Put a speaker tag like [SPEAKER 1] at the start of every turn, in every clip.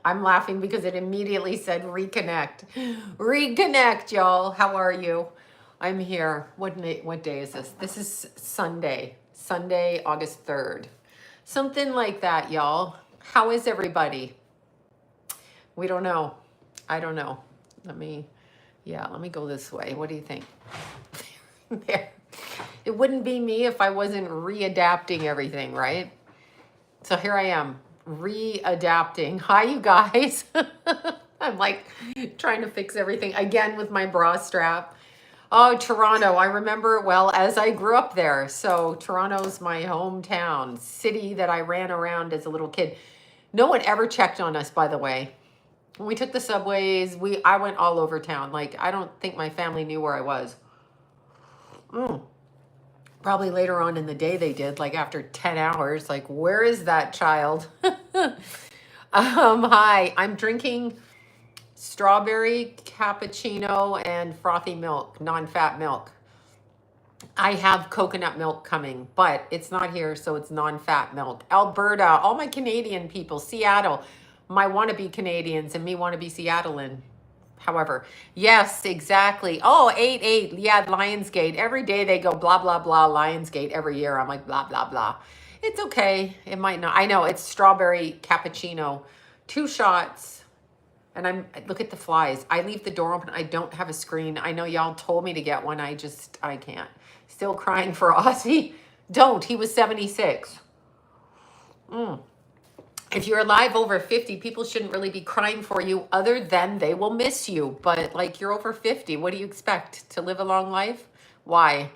[SPEAKER 1] I'm laughing because it immediately said reconnect. Reconnect, y'all. How are you? I'm here. What day is this? This is Sunday. Sunday, August 3rd. Something like that, y'all. How is everybody? We don't know. I don't know. Let me go this way. What do you think? There. It wouldn't be me if I wasn't readapting everything, right? So here I am, readapting. Hi, you guys. I'm like trying to fix everything again with my bra strap. Oh, Toronto. I remember it well as I grew up there. So Toronto's my hometown, city that I ran around as a little kid. No one ever checked on us, by the way. When we took the subways, I went all over town. Like, I don't think my family knew where I was. Probably later on in the day they did, like after 10 hours. Like, where is that child? Hi, I'm drinking strawberry cappuccino and frothy milk, non-fat milk. I have coconut milk coming, but it's not here, so it's non-fat milk. Alberta, all my Canadian people, Seattle, my wannabe Canadians and me wannabe Seattlean. However, yes, exactly. Oh, 8-8. Yeah, Lionsgate. Every day they go blah, blah, blah, Lionsgate every year. I'm like, blah, blah, blah. It's okay. It might not. I know it's strawberry cappuccino, 2 shots. And look at the flies. I leave the door open. I don't have a screen. I know y'all told me to get one. I can't. Still crying for Ozzy. Don't. He was 76. If you're alive over 50, people shouldn't really be crying for you other than they will miss you. But like, you're over 50. What do you expect? To live a long life? Why?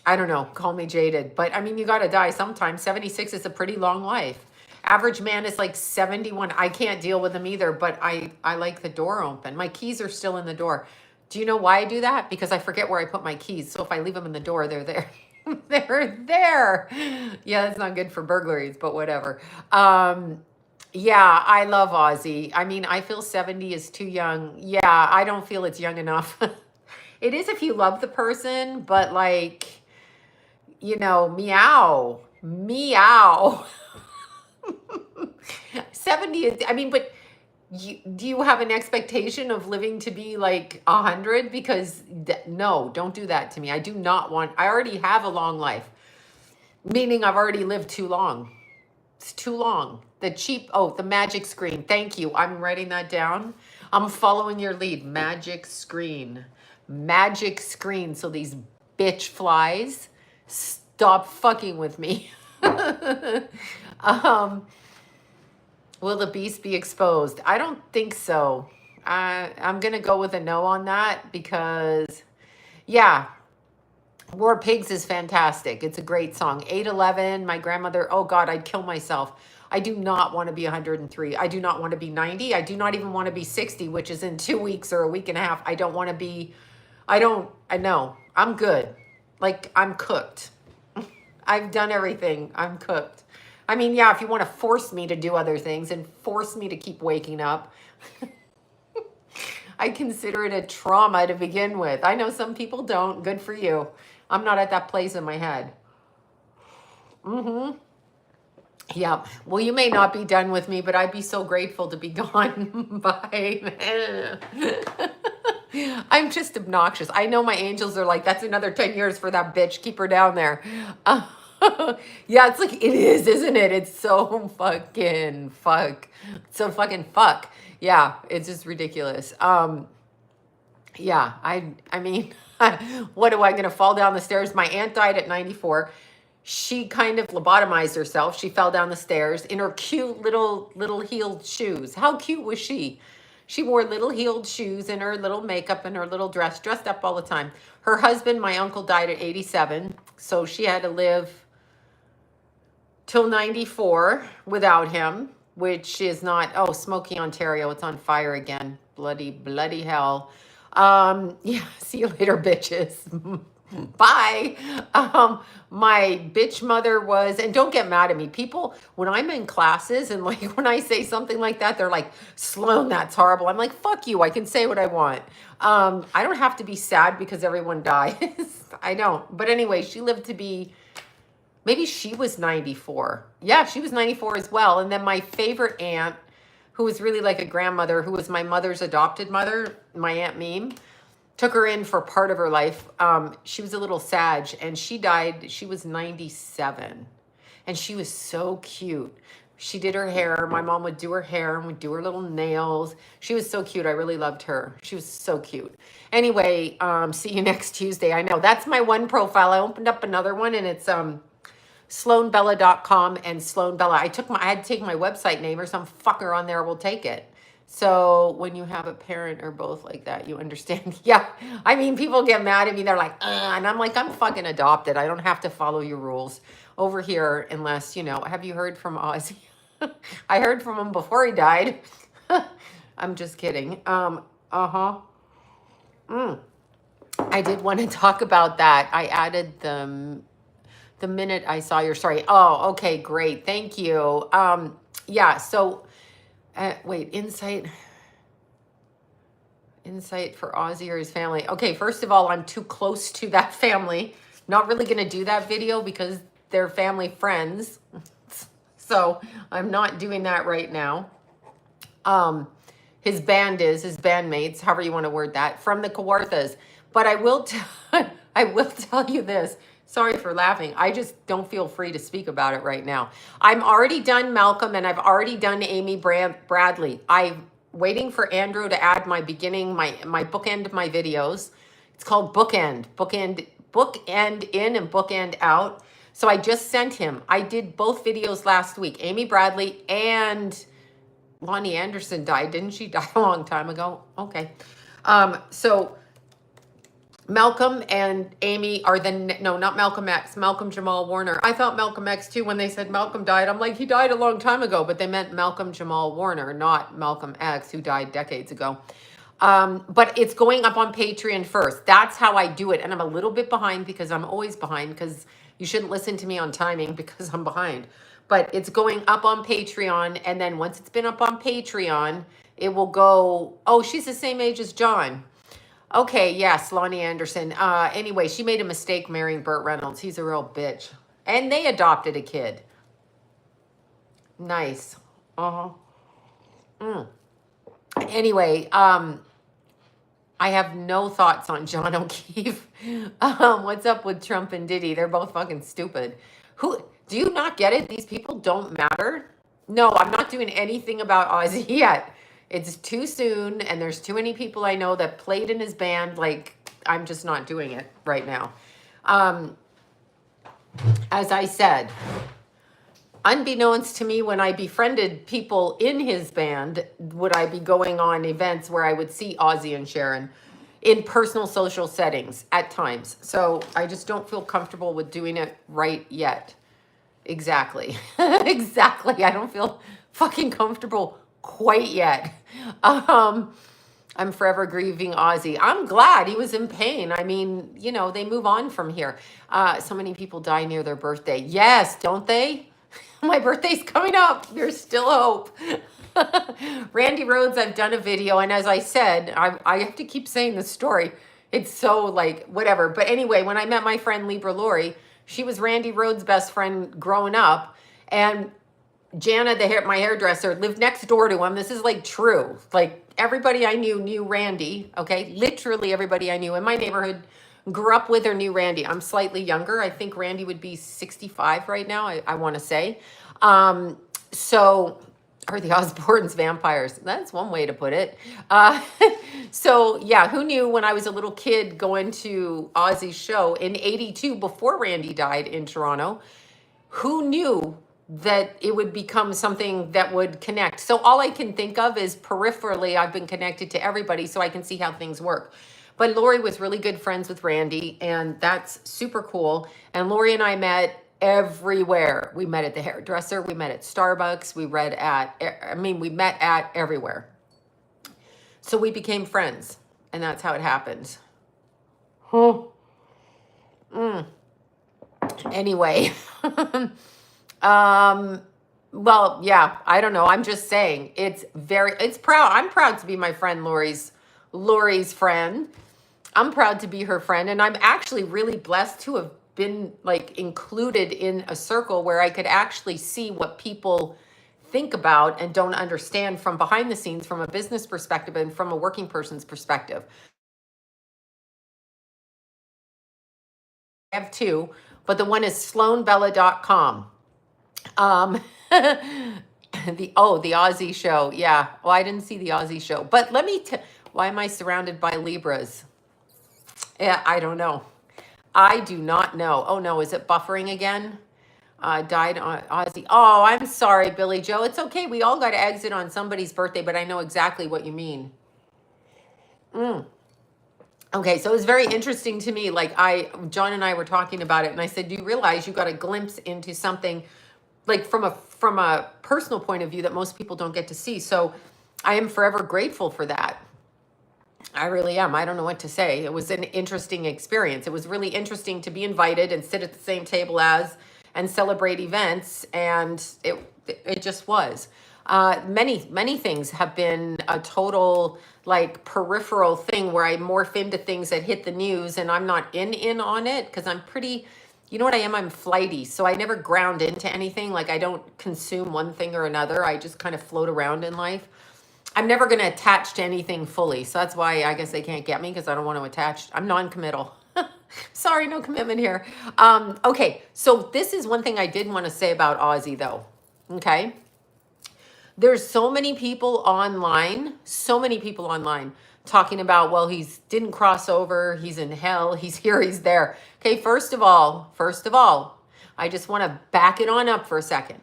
[SPEAKER 1] I don't know. Call me jaded. But I mean, you got to die sometime. 76 is a pretty long life. Average man is like 71. I can't deal with them either, but I like the door open. My keys are still in the door. Do you know why I do that? Because I forget where I put my keys. So if I leave them in the door, they're there. They're there. Yeah, that's not good for burglaries, but whatever. Yeah, I love Ozzy. I mean, I feel 70 is too young. Yeah, I don't feel it's young enough. It is if you love the person, but like, meow, meow. 70 is, I mean, but do you have an expectation of living to be like 100? Because no, don't do that to me. I do not want, I already have a long life, meaning I've already lived too long. It's too long. The magic screen. Thank you. I'm writing that down. I'm following your lead. Magic screen. Magic screen. So these bitch flies stop fucking with me. Will the beast be exposed? I don't think so. I'm going to go with a no on that because, yeah, War Pigs is fantastic. It's a great song. 8/11, my grandmother, oh God, I'd kill myself. I do not want to be 103. I do not want to be 90. I do not even want to be 60, which is in 2 weeks or a week and a half. I don't want to be, I know. I'm good. Like, I'm cooked. I've done everything. I'm cooked. I mean, yeah, if you want to force me to do other things and force me to keep waking up, I consider it a trauma to begin with. I know some people don't. Good for you. I'm not at that place in my head. Yeah. Well, you may not be done with me, but I'd be so grateful to be gone. Bye. I'm just obnoxious. I know my angels are like, that's another 10 years for that bitch. Keep her down there. Yeah, it's like, it is, isn't it? It's so fucking fuck. So fucking fuck. Yeah, it's just ridiculous. Yeah, I mean, what am I going to fall down the stairs? My aunt died at 94. She kind of lobotomized herself. She fell down the stairs in her cute little heeled shoes. How cute was she? She wore little heeled shoes and her little makeup and her little dress, dressed up all the time. Her husband, my uncle, died at 87. So she had to live till 94 without him, which is not, oh, Smoky, Ontario, it's on fire again. Bloody hell. Yeah, see you later, bitches. Bye. My bitch mother was, and don't get mad at me. People, when I'm in classes and like when I say something like that, they're like, Sloan, that's horrible. I'm like, fuck you. I can say what I want. I don't have to be sad because everyone dies. I don't. But anyway, she lived to be, maybe she was 94. Yeah, she was 94 as well. And then my favorite aunt, who was really like a grandmother, who was my mother's adopted mother, my Aunt Meme. Took her in for part of her life. She was a little Sag, and she died. She was 97, and she was so cute. She did her hair. My mom would do her hair and would do her little nails. She was so cute. I really loved her. She was so cute. Anyway, see you next Tuesday. I know that's my one profile. I opened up another one, and it's sloanbella.com and Sloan Bella. I had to take my website name, or some fucker on there will take it. So when you have a parent or both like that, you understand. Yeah. I mean, people get mad at me. They're like, and I'm like, I'm fucking adopted. I don't have to follow your rules over here unless, have you heard from Ozzy? I heard from him before he died. I'm just kidding. I did want to talk about that. I added the minute I saw your story. Oh, okay, great. Thank you. Yeah, so wait, insight for Ozzy or his family. Okay, first of all, I'm too close to that family. Not really going to do that video because they're family friends. So I'm not doing that right now. His bandmates, however you want to word that, from the Kawarthas. But I will tell you this. Sorry for laughing. I just don't feel free to speak about it right now. I'm already done Malcolm, and I've already done Amy Bradley. I'm waiting for Andrew to add my bookend my videos. It's called bookend in and bookend out. So I just sent him. I did both videos last week. Amy Bradley and Lonnie Anderson died. Didn't she die a long time ago? Okay. So Malcolm and Amy are not Malcolm X, Malcolm Jamal Warner. I thought Malcolm X too when they said Malcolm died. I'm like, he died a long time ago, but they meant Malcolm Jamal Warner, not Malcolm X, who died decades ago. But it's going up on Patreon first. That's how I do it. And I'm a little bit behind because I'm always behind, because you shouldn't listen to me on timing because I'm behind. But it's going up on Patreon. And then once it's been up on Patreon, it will go, oh, she's the same age as John. Okay, yes, Lonnie Anderson. Anyway, she made a mistake marrying Burt Reynolds. He's a real bitch. And they adopted a kid. Nice. Anyway, I have no thoughts on John O'Keefe. What's up with Trump and Diddy? They're both fucking stupid. Do you not get it? These people don't matter? No, I'm not doing anything about Ozzy yet. It's too soon, and there's too many people I know that played in his band. Like, I'm just not doing it right now. As I said, unbeknownst to me, when I befriended people in his band, would I be going on events where I would see Ozzy and Sharon in personal social settings at times. So I just don't feel comfortable with doing it right yet. Exactly. Exactly. I don't feel fucking comfortable quite yet. I'm forever grieving Ozzy. I'm glad he was in pain. I mean, they move on from here. So many people die near their birthday. Yes, don't they? My birthday's coming up. There's still hope. Randy Rhoads, I've done a video. And as I said, I have to keep saying the story. It's so like, whatever. But anyway, when I met my friend Libra Lori, she was Randy Rhoads' best friend growing up. And Jana, my hairdresser, lived next door to him. This is like true. Like everybody I knew Randy. Okay. Literally everybody I knew in my neighborhood grew up with or knew Randy. I'm slightly younger. I think Randy would be 65 right now. I want to say. So, or the Osbournes vampires. That's one way to put it. So yeah, who knew when I was a little kid going to Ozzy's show in 82 before Randy died in Toronto, who knew that it would become something that would connect? So all I can think of is peripherally, I've been connected to everybody so I can see how things work. But Lori was really good friends with Randy, and that's super cool. And Lori and I met everywhere. We met at the hairdresser. We met at Starbucks. We met at everywhere. So we became friends, and that's how it happened. Anyway. Well, yeah, I don't know. I'm just saying I'm proud to be my friend Lori's friend. I'm proud to be her friend. And I'm actually really blessed to have been like included in a circle where I could actually see what people think about and don't understand from behind the scenes, from a business perspective and from a working person's perspective. I have two, but the one is sloanbella.com. The Aussie show. Yeah. Well, I didn't see the Aussie show. But let me why am I surrounded by Libras? Yeah, I don't know. I do not know. Oh no, is it buffering again? Died on Aussie. Oh, I'm sorry, Billy Joe. It's okay. We all got to exit on somebody's birthday, but I know exactly what you mean. Okay, so it was very interesting to me. Like John and I were talking about it, and I said, "Do you realize you got a glimpse into something, like from a personal point of view that most people don't get to see?" So, I am forever grateful for that. I really am. I don't know what to say. It was an interesting experience. It was really interesting to be invited and sit at the same table as and celebrate events, and it just was. Many things have been a total like peripheral thing where I morph into things that hit the news, and I'm not in on it because I'm pretty. You know what I am? I'm flighty, so I never ground into anything. Like I don't consume one thing or another. I just kind of float around in life. I'm never going to attach to anything fully. So that's why I guess they can't get me because I don't want to attach. I'm non-committal. Sorry, no commitment here. Okay, so this is one thing I did want to say about Aussie though. Okay. There's so many people online talking about, well, he's didn't cross over. He's in hell. He's here. He's there. Okay. First of all, I just want to back it on up for a second.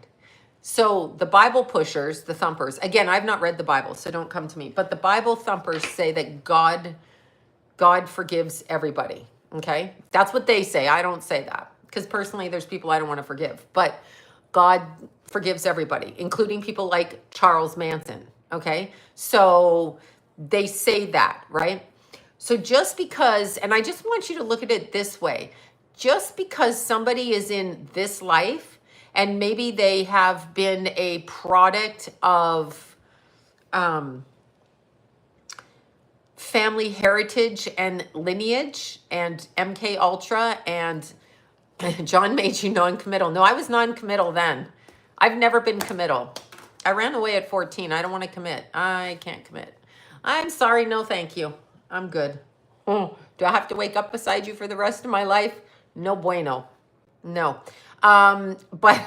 [SPEAKER 1] So the Bible pushers, the thumpers, again, I've not read the Bible, so don't come to me, but the Bible thumpers say that God forgives everybody. Okay. That's what they say. I don't say that because personally there's people I don't want to forgive, but God forgives everybody, including people like Charles Manson. Okay. So they say that, right? So just because, and I just want you to look at it this way, just because somebody is in this life and maybe they have been a product of family heritage and lineage and MK Ultra, and John made you non-committal. No, I was non-committal then. I've never been committal. I ran away at 14. I don't want to commit. I can't commit. I'm sorry. No, thank you. I'm good. Do I have to wake up beside you for the rest of my life? No bueno. No. But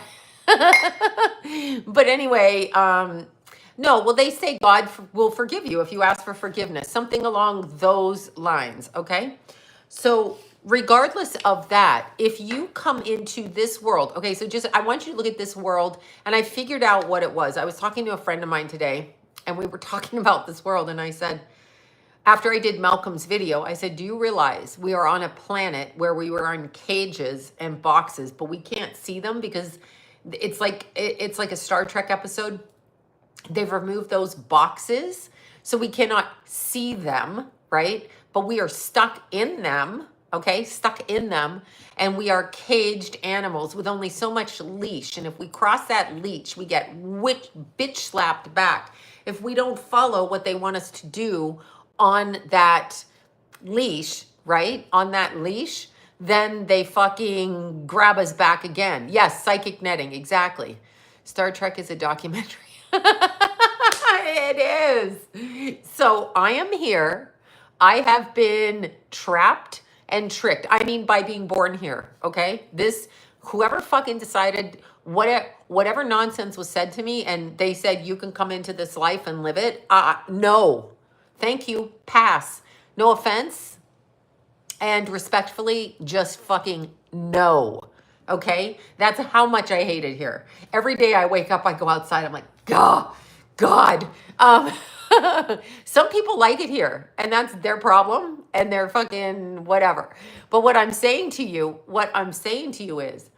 [SPEAKER 1] but anyway, no, well, they say God will forgive you if you ask for forgiveness, something along those lines. Okay. So regardless of that, if you come into this world, okay, so just, I want you to look at this world, and I figured out what it was. I was talking to a friend of mine today and we were talking about this world, and I said, after I did Malcolm's video, I said, do you realize we are on a planet where we were in cages and boxes, but we can't see them because it's like a Star Trek episode. They've removed those boxes, so we cannot see them, right? But we are stuck in them, okay? Stuck in them, and we are caged animals with only so much leash. And if we cross that leash, we get bitch slapped back. If we don't follow what they want us to do on that leash, right? On that leash, then they fucking grab us back again. Yes, psychic netting, exactly. Star Trek is a documentary. It is. So I am here. I have been trapped and tricked. I mean, by being born here, okay? Whoever fucking decided, whatever nonsense was said to me, and they said, you can come into this life and live it. No. Thank you. Pass. No offense. And respectfully, just fucking no. Okay? That's how much I hate it here. Every day I wake up, I go outside, I'm like, God. Some people like it here, and that's their problem, and they're fucking whatever. But what I'm saying to you is,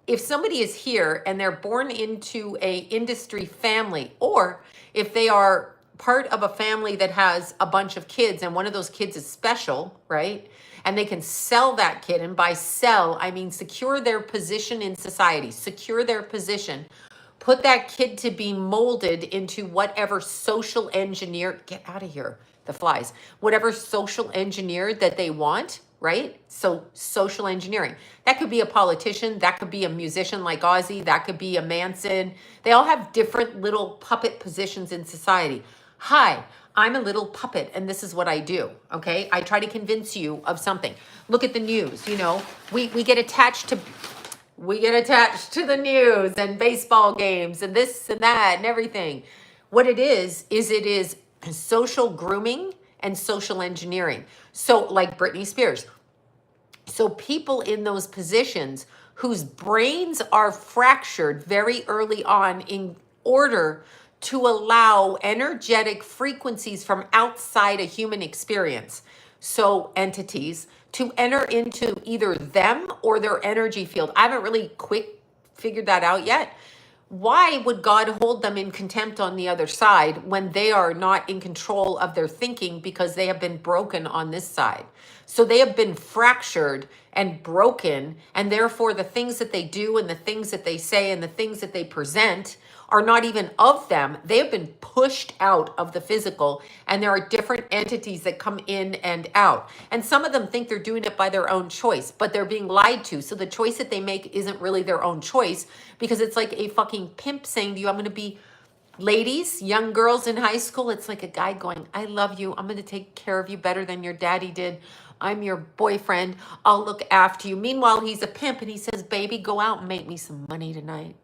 [SPEAKER 1] if somebody is here and they're born into a industry family, or if they are part of a family that has a bunch of kids and one of those kids is special, right? And they can sell that kid, and by sell, I mean secure their position in society, secure their position, put that kid to be molded into whatever social engineer, get out of here, the flies, whatever social engineer that they want, right? So social engineering. That could be a politician. That could be a musician like Ozzy. That could be a Manson. They all have different little puppet positions in society. Hi, I'm a little puppet and this is what I do, okay? I try to convince you of something. Look at the news, you know. We get attached to the news and baseball games and this and that and everything. What it is it is social grooming and social engineering. So like Britney Spears. So people in those positions whose brains are fractured very early on in order to allow energetic frequencies from outside a human experience, so entities, to enter into either them or their energy field. I haven't really figured that out yet. Why would God hold them in contempt on the other side when they are not in control of their thinking because they have been broken on this side? So they have been fractured and broken, and therefore the things that they do and the things that they say and the things that they present are not even of them. They have been pushed out of the physical, and there are different entities that come in and out. And some of them think they're doing it by their own choice, but they're being lied to. So the choice that they make isn't really their own choice, because it's like a fucking pimp saying to you, I'm going to be, ladies, young girls in high school, it's like a guy going, I love you. I'm going to take care of you better than your daddy did. I'm your boyfriend. I'll look after you. Meanwhile, he's a pimp and he says, baby, go out and make me some money tonight.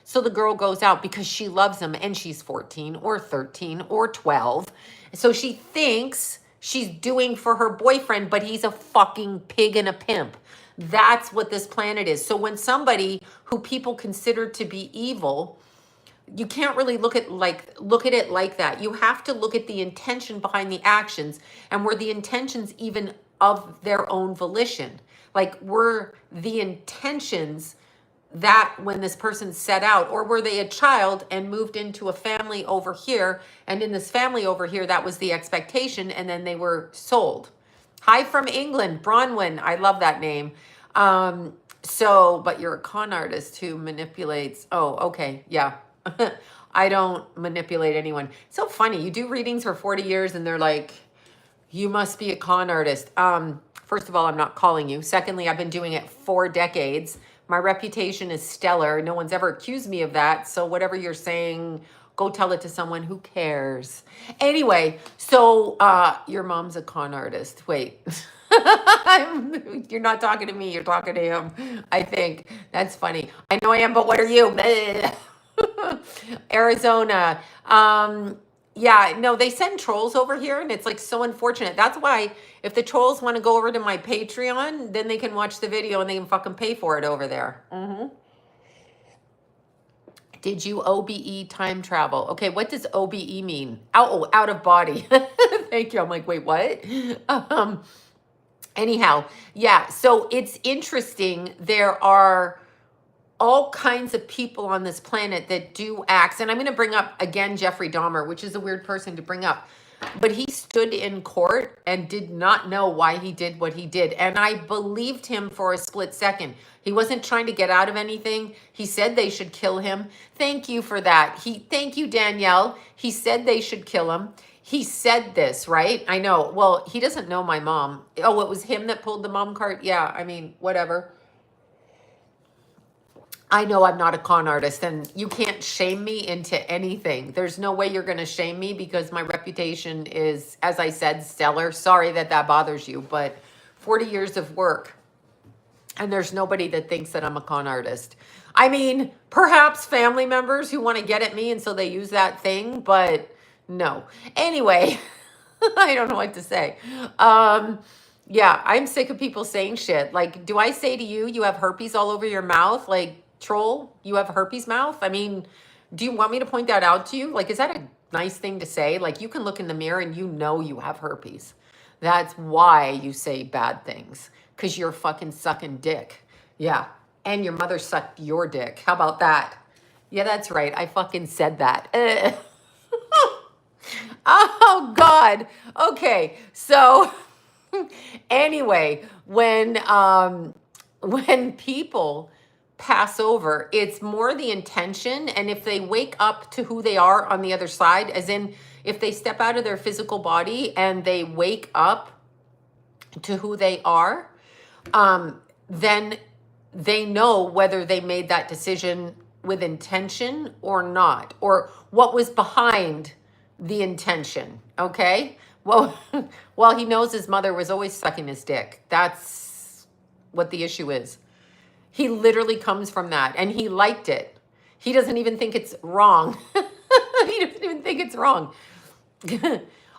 [SPEAKER 1] So the girl goes out because she loves him, and she's 14 or 13 or 12. So she thinks she's doing for her boyfriend, but he's a fucking pig and a pimp. That's what this planet is. So when somebody who people consider to be evil, you can't really look at it like that. You have to look at the intention behind the actions, and were the intentions even of their own volition? Like, were the intentions that when this person set out, or were they a child and moved into a family over here, and in this family over here that was the expectation, and then they were sold? Hi from England, Bronwyn. I love that name. But you're a con artist who manipulates. Oh, okay, yeah. I don't manipulate anyone. So funny, you do readings for 40 years and they're like, you must be a con artist. First of all, I'm not calling you. Secondly, I've been doing it 4 decades. My reputation is stellar. No one's ever accused me of that. So whatever you're saying, go tell it to someone. Who cares? Anyway, so your mom's a con artist. Wait. You're not talking to me. You're talking to him. I think. That's funny. I know I am, but what are you? Arizona. Yeah, no, they send trolls over here, and it's like so unfortunate. That's why if the trolls want to go over to my Patreon, then they can watch the video and they can fucking pay for it over there. Did you OBE time travel? Okay, what does OBE mean? Out of body. Thank you. I'm like, wait, what? Anyhow, yeah, so it's interesting. There are all kinds of people on this planet that do acts. And I'm going to bring up again Jeffrey Dahmer, which is a weird person to bring up. But he stood in court and did not know why he did what he did. And I believed him for a split second. He wasn't trying to get out of anything. He said they should kill him. Thank you for that. Thank you, Danielle. He said they should kill him. He said this, right? I know. Well, he doesn't know my mom. Oh, it was him that pulled the mom card? Yeah, I mean, whatever. I know I'm not a con artist, and you can't shame me into anything. There's no way you're going to shame me because my reputation is, as I said, stellar. Sorry that bothers you, but 40 years of work, and there's nobody that thinks that I'm a con artist. I mean, perhaps family members who want to get at me, and so they use that thing, but no. Anyway, I don't know what to say. Yeah, I'm sick of people saying shit. Like, do I say to you, you have herpes all over your mouth? Like, troll, you have herpes mouth? I mean, do you want me to point that out to you? Like, is that a nice thing to say? Like, you can look in the mirror and you know you have herpes. That's why you say bad things, because you're fucking sucking dick. Yeah, and your mother sucked your dick. How about that? Yeah, that's right. I fucking said that. Oh, God. Okay, so anyway, when people pass over, it's more the intention, and if they wake up to who they are on the other side, as in if they step out of their physical body and they wake up to who they are, then they know whether they made that decision with intention or not, or what was behind the intention. Okay. Well, well, he knows his mother was always sucking his dick. That's what the issue is. He literally comes from that and he liked it. He doesn't even think it's wrong. He doesn't even think it's wrong.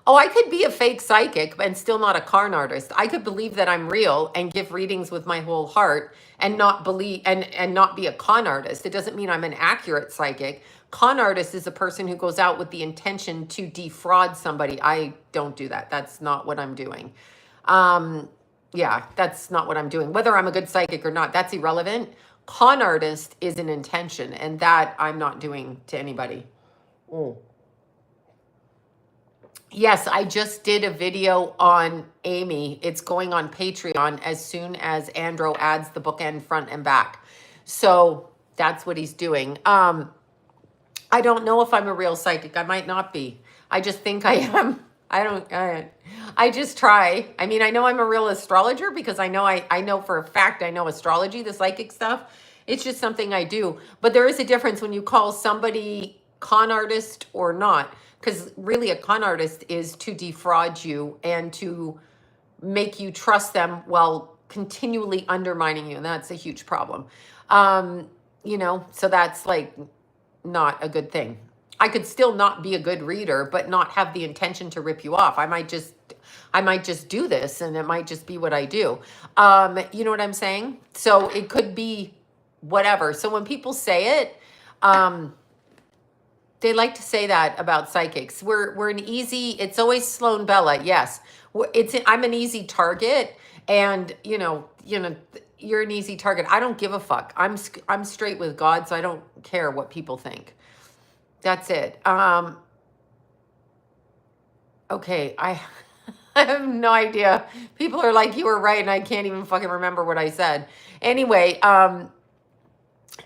[SPEAKER 1] Oh, I could be a fake psychic and still not a con artist. I could believe that I'm real and give readings with my whole heart and not believe and not be a con artist. It doesn't mean I'm an accurate psychic. Con artist is a person who goes out with the intention to defraud somebody. I don't do that. That's not what I'm doing. Yeah, that's not what I'm doing. Whether I'm a good psychic or not, that's irrelevant. Con artist is an intention, and that I'm not doing to anybody. Mm. Yes, I just did a video on Amy. It's going on Patreon as soon as Andro adds the bookend front and back. So that's what he's doing. I don't know if I'm a real psychic. I might not be. I just think I am. I just try. I mean, I know I'm a real astrologer because I know for a fact I know astrology, the psychic stuff. It's just something I do. But there is a difference when you call somebody con artist or not. Because really a con artist is to defraud you and to make you trust them while continually undermining you. And that's a huge problem. You know, so that's like not a good thing. I could still not be a good reader, but not have the intention to rip you off. I might just do this and it might just be what I do. You know what I'm saying? So it could be whatever. So when people say it, they like to say that about psychics. We're an easy, it's always Sloan Bella. Yes. I'm an easy target and you know, you're an easy target. I don't give a fuck. I'm straight with God, so I don't care what people think. That's it. Okay, I have no idea. People are like, you were right, and I can't even fucking remember what I said. Anyway,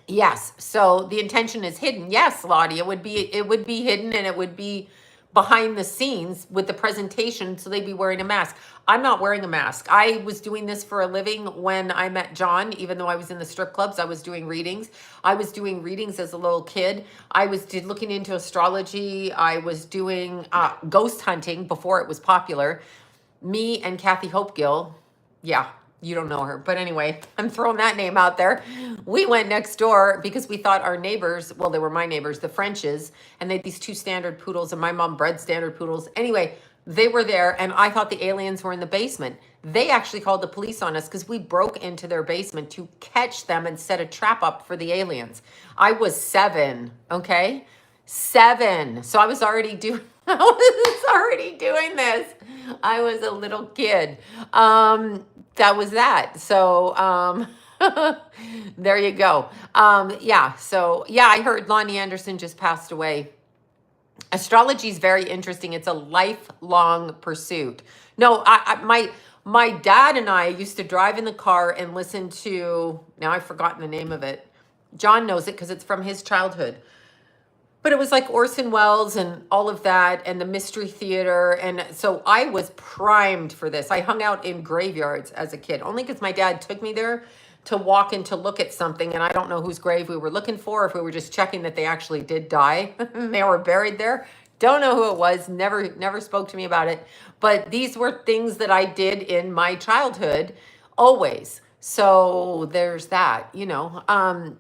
[SPEAKER 1] yes. So the intention is hidden. Yes, Lottie, it would be hidden and it would be behind the scenes with the presentation. So they'd be wearing a mask. I'm not wearing a mask. I was doing this for a living when I met John, even though I was in the strip clubs, I was doing readings. I was doing readings as a little kid. I was looking into astrology. I was doing ghost hunting before it was popular. Me and Kathy Hopegill. Yeah. You don't know her. But anyway, I'm throwing that name out there. We went next door because we thought our neighbors, well, they were my neighbors, the Frenches, and they had these 2 standard poodles, and my mom bred standard poodles. Anyway, they were there, and I thought the aliens were in the basement. They actually called the police on us because we broke into their basement to catch them and set a trap up for the aliens. I was 7, okay? 7. So I was already doing this. I was a little kid. That was that. So, there you go. Yeah. So yeah, I heard Lonnie Anderson just passed away. Astrology is very interesting. It's a lifelong pursuit. No, my dad and I used to drive in the car and listen to, now I've forgotten the name of it. John knows it because it's from his childhood. But it was like Orson Welles and all of that and the Mystery Theater. And so I was primed for this. I hung out in graveyards as a kid, only because my dad took me there to walk and to look at something. And I don't know whose grave we were looking for, if we were just checking that they actually did die. They were buried there. Don't know who it was. Never spoke to me about it. But these were things that I did in my childhood always. So there's that, you know.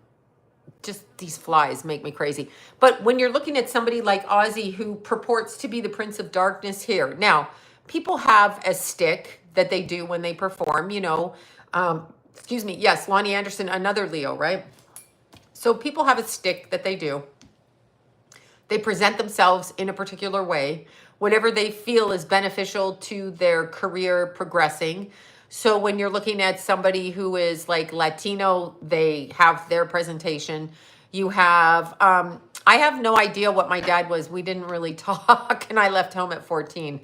[SPEAKER 1] Just these flies make me crazy. But when you're looking at somebody like Ozzy, who purports to be the Prince of Darkness here. Now, people have a stick that they do when they perform, you know. Excuse me. Yes, Lonnie Anderson, another Leo, right? So people have a stick that they do. They present themselves in a particular way, whatever they feel is beneficial to their career progressing. So when you're looking at somebody who is like Latino, they have their presentation. You have, I have no idea what my dad was. We didn't really talk and I left home at 14.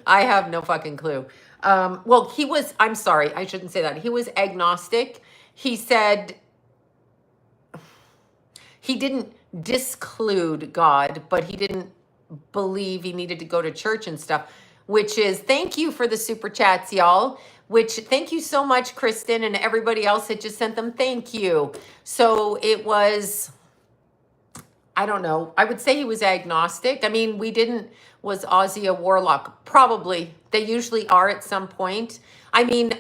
[SPEAKER 1] I have no fucking clue. Well, he was, I'm sorry, I shouldn't say that. He was agnostic. He said he didn't disclude God, but he didn't believe he needed to go to church and stuff. which is thank you for the super chats, y'all. Which thank you so much, Kristen, and everybody else that just sent them. Thank you. So it was, I don't know. I would say he was agnostic. I mean, was Ozzy a warlock? Probably. They usually are at some point. I mean,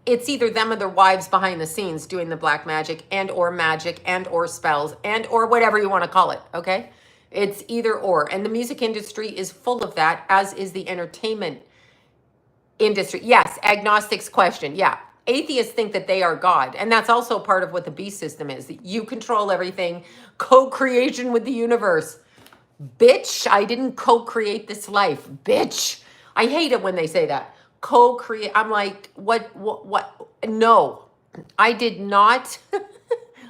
[SPEAKER 1] it's either them or their wives behind the scenes doing the black magic and or spells and or whatever you want to call it, okay? It's either or. And the music industry is full of that, as is the entertainment industry. Yes, agnostics question. Yeah. Atheists think that they are God. And that's also part of what the beast system is. You control everything. Co-creation with the universe. Bitch, I didn't co-create this life. Bitch. I hate it when they say that. Co-create. I'm like, what? No, I did not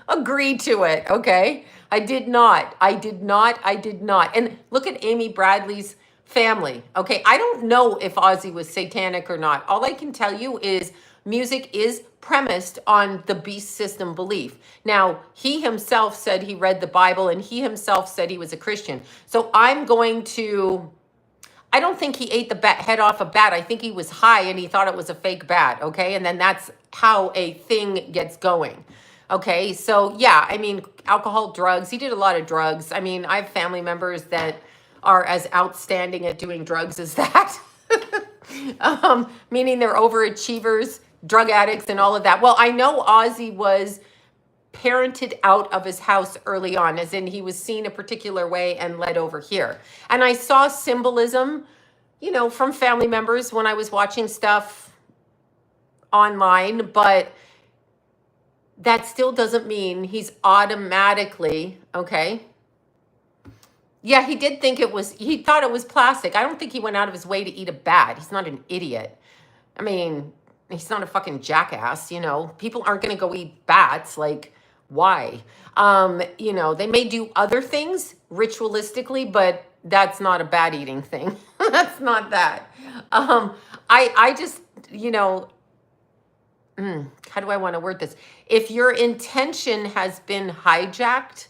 [SPEAKER 1] agree to it. Okay. I did not. And look at Amy Bradley's family. Okay. I don't know if Ozzy was satanic or not. All I can tell you is music is premised on the beast system belief. Now, he himself said he read the Bible and he himself said he was a Christian. So I don't think he ate the head off a bat. I think he was high and he thought it was a fake bat. Okay. And then that's how a thing gets going. Okay. So yeah, I mean, alcohol, drugs, he did a lot of drugs. I mean, I have family members that are as outstanding at doing drugs as that. Meaning they're overachievers, drug addicts and all of that. Well, I know Ozzy was parented out of his house early on, as in he was seen a particular way and led over here. And I saw symbolism, from family members when I was watching stuff online, but that still doesn't mean he's automatically, okay? Yeah, he thought it was plastic. I don't think he went out of his way to eat a bat. He's not an idiot. I mean, he's not a fucking jackass, People aren't going to go eat bats. Like, why? They may do other things ritualistically, but that's not a bat eating thing. That's not that. I just, how do I want to word this? If your intention has been hijacked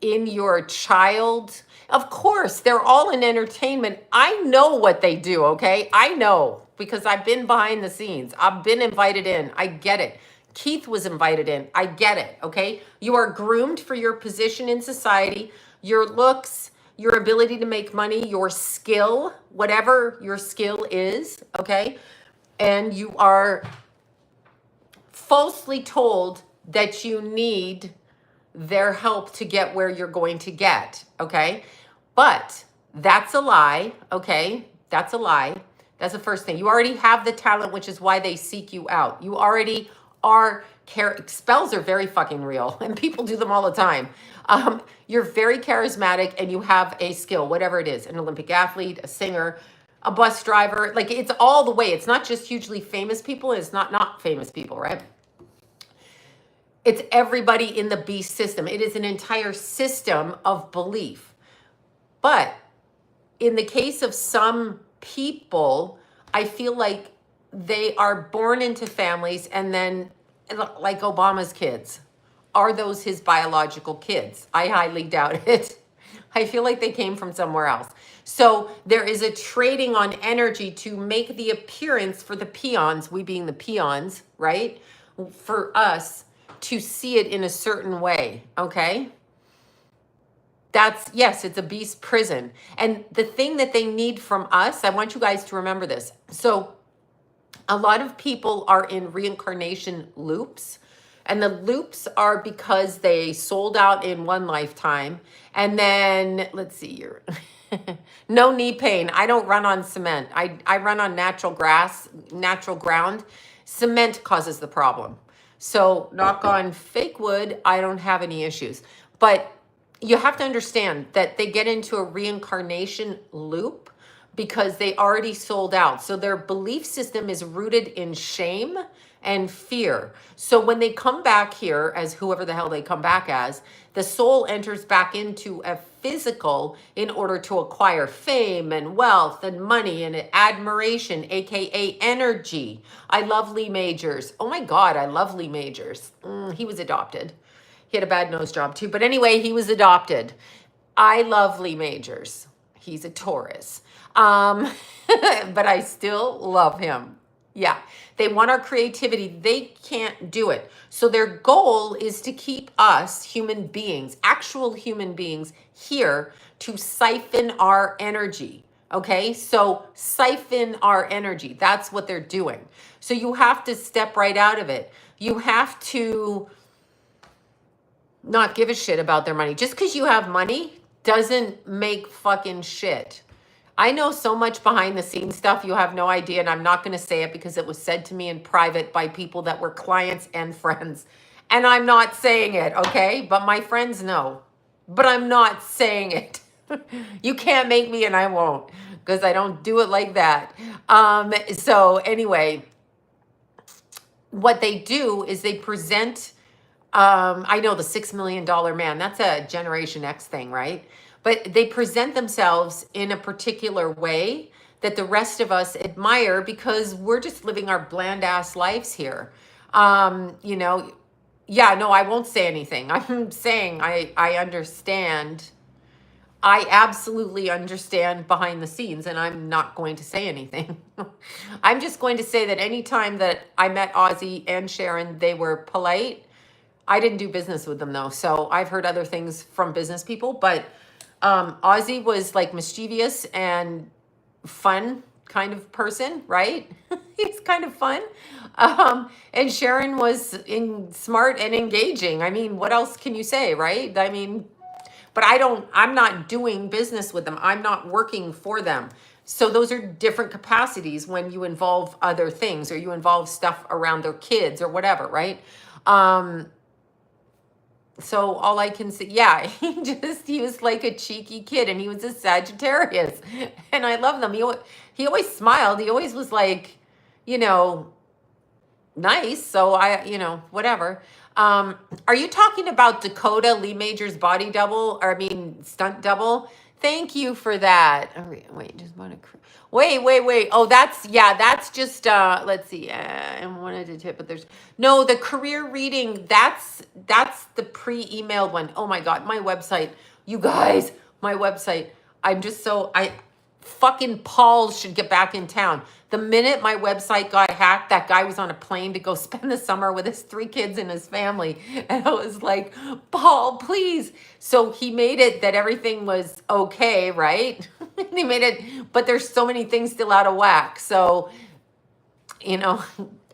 [SPEAKER 1] in your child, of course, they're all in entertainment. I know what they do, okay? I know because I've been behind the scenes. I've been invited in. I get it. Keith was invited in. I get it, okay? You are groomed for your position in society, your looks, your ability to make money, your skill, whatever your skill is, okay? And you are falsely told that you need their help to get where you're going to get, okay? But that's a lie, okay? That's a lie. That's the first thing. You already have the talent, which is why they seek you out. You already are, spells are very fucking real and people do them all the time. You're very charismatic and you have a skill, whatever it is, an Olympic athlete, a singer, a bus driver, like it's all the way. It's not just hugely famous people. It's not famous people, right? It's everybody in the beast system. It is an entire system of belief. But in the case of some people, I feel like they are born into families and then, like Obama's kids, are those his biological kids? I highly doubt it. I feel like they came from somewhere else. So there is a trading on energy to make the appearance for the peons, we being the peons, right? For us to see it in a certain way, okay? Yes, it's a beast prison. And the thing that they need from us, I want you guys to remember this. So a lot of people are in reincarnation loops. And the loops are because they sold out in one lifetime. And then, let's see here. No knee pain. I don't run on cement. I run on natural grass, natural ground. Cement causes the problem. So knock on fake wood, I don't have any issues. But you have to understand that they get into a reincarnation loop because they already sold out. So their belief system is rooted in shame and fear. So when they come back here as whoever the hell they come back as, the soul enters back into a physical in order to acquire fame and wealth and money and admiration, aka energy. I love Lee Majors. Oh my God, I love Lee Majors. He was adopted. He had a bad nose job too. But anyway, he was adopted. I love Lee Majors. He's a Taurus. Um, but I still love him. Yeah. They want our creativity. They can't do it. So their goal is to keep us human beings, actual human beings here to siphon our energy. Okay. So siphon our energy. That's what they're doing. So you have to step right out of it. You have to not give a shit about their money. Just because you have money doesn't make fucking shit. I know so much behind the scenes stuff you have no idea, and I'm not going to say it because it was said to me in private by people that were clients and friends. And I'm not saying it, okay? But my friends know. But I'm not saying it. You can't make me and I won't because I don't do it like that. So anyway, what they do is they present I know the $6 million man, that's a Generation X thing, right? But they present themselves in a particular way that the rest of us admire because we're just living our bland ass lives here. You know, yeah, no, I won't say anything. I'm saying I understand. I absolutely understand behind the scenes, and I'm not going to say anything. I'm just going to say that anytime that I met Ozzy and Sharon, they were polite. I didn't do business with them though, so I've heard other things from business people, but Ozzy was like mischievous and fun kind of person, right? He's kind of fun. And Sharon was smart and engaging. I mean, what else can you say, right? I mean, but I'm not doing business with them. I'm not working for them. So those are different capacities when you involve other things or you involve stuff around their kids or whatever, right? So all I can say, yeah, he was like a cheeky kid and he was a Sagittarius and I love them. He always smiled. He always was like, you know, nice. So whatever. Are you talking about Dakota Lee Major's body double, or I mean, stunt double? Thank you for that. Oh, wait, just want to, wait. Oh, that's just, let's see. I wanted to tip, but there's, no, the career reading, that's the pre-emailed one. Oh my God, my website, you guys, my website. Fucking Paul should get back in town. The minute my website got hacked, that guy was on a plane to go spend the summer with his 3 kids and his family. And I was like, Paul, please. So he made it that everything was okay, right? He made it, but there's so many things still out of whack. So,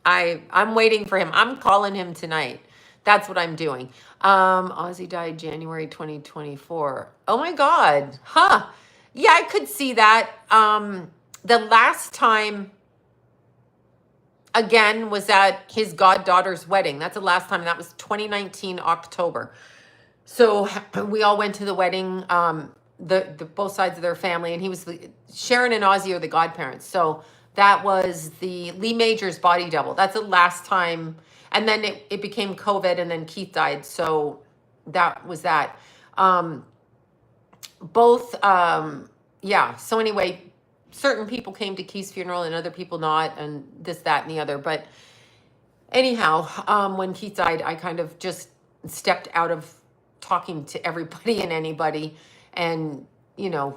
[SPEAKER 1] I'm waiting for him. I'm calling him tonight. That's what I'm doing. Ozzy died January 2024. Oh my God. Huh. Yeah, I could see that. The last time, again, was at his goddaughter's wedding. That's the last time. That was 2019, October. So we all went to the wedding, the both sides of their family, and Sharon and Ozzy are the godparents. So that was the Lee Major's body double. That's the last time. And then it became COVID, and then Keith died. So that was that. Yeah. So anyway, certain people came to Keith's funeral and other people not, and this, that, and the other. But anyhow, when Keith died, I kind of just stepped out of talking to everybody and anybody, and don't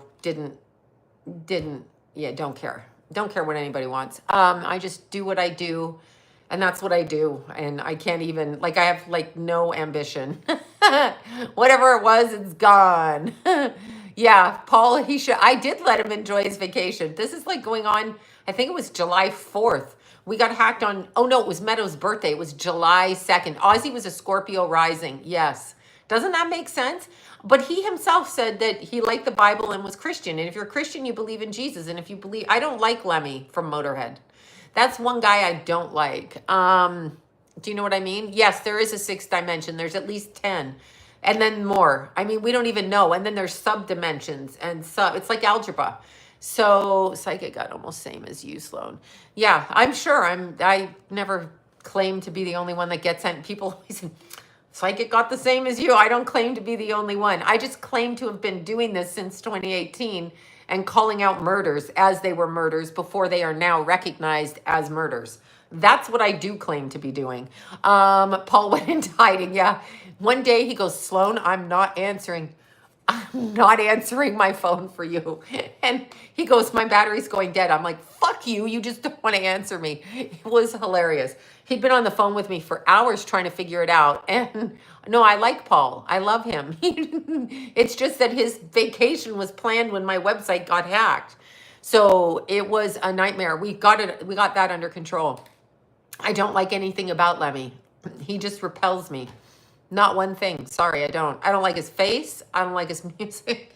[SPEAKER 1] care. Don't care what anybody wants. I just do what I do, and that's what I do. And I can't even, I have no ambition. Whatever it was, it's gone. Yeah, Paul, I did let him enjoy his vacation. This is going on, I think it was July 4th. We got hacked on, oh no, it was Meadow's birthday. It was July 2nd. Ozzy was a Scorpio rising. Yes. Doesn't that make sense? But he himself said that he liked the Bible and was Christian. And if you're a Christian, you believe in Jesus. And if you believe, I don't like Lemmy from Motorhead. That's one guy I don't like. Do you know what I mean? Yes, there is a 6th dimension. There's at least 10. And then more. I mean, we don't even know. And then there's sub-dimensions and it's like algebra. So psychic got almost same as you, Sloan. Yeah, I'm sure. I never claim to be the only one that gets sent. People always say, psychic got the same as you. I don't claim to be the only one. I just claim to have been doing this since 2018 and calling out murders as they were murders before they are now recognized as murders. That's what I do claim to be doing. Paul went into hiding. Yeah. One day he goes, Sloan, I'm not answering. I'm not answering my phone for you. And he goes, my battery's going dead. I'm like, fuck you. You just don't want to answer me. It was hilarious. He'd been on the phone with me for hours trying to figure it out. And no, I like Paul. I love him. It's just that his vacation was planned when my website got hacked. So it was a nightmare. We got that under control. I don't like anything about Lemmy. He just repels me. Not one thing. Sorry, I don't. I don't like his face. I don't like his music.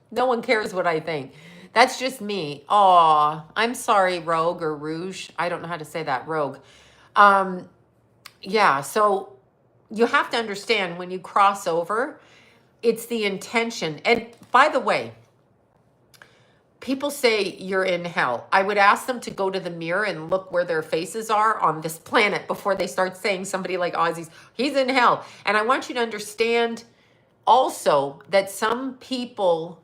[SPEAKER 1] No one cares what I think. That's just me. Aw, I'm sorry, Rogue or Rouge. I don't know how to say that. Rogue. Yeah, so you have to understand when you cross over, it's the intention. And by the way, people say you're in hell. I would ask them to go to the mirror and look where their faces are on this planet before they start saying somebody like Ozzy's, he's in hell. And I want you to understand also that some people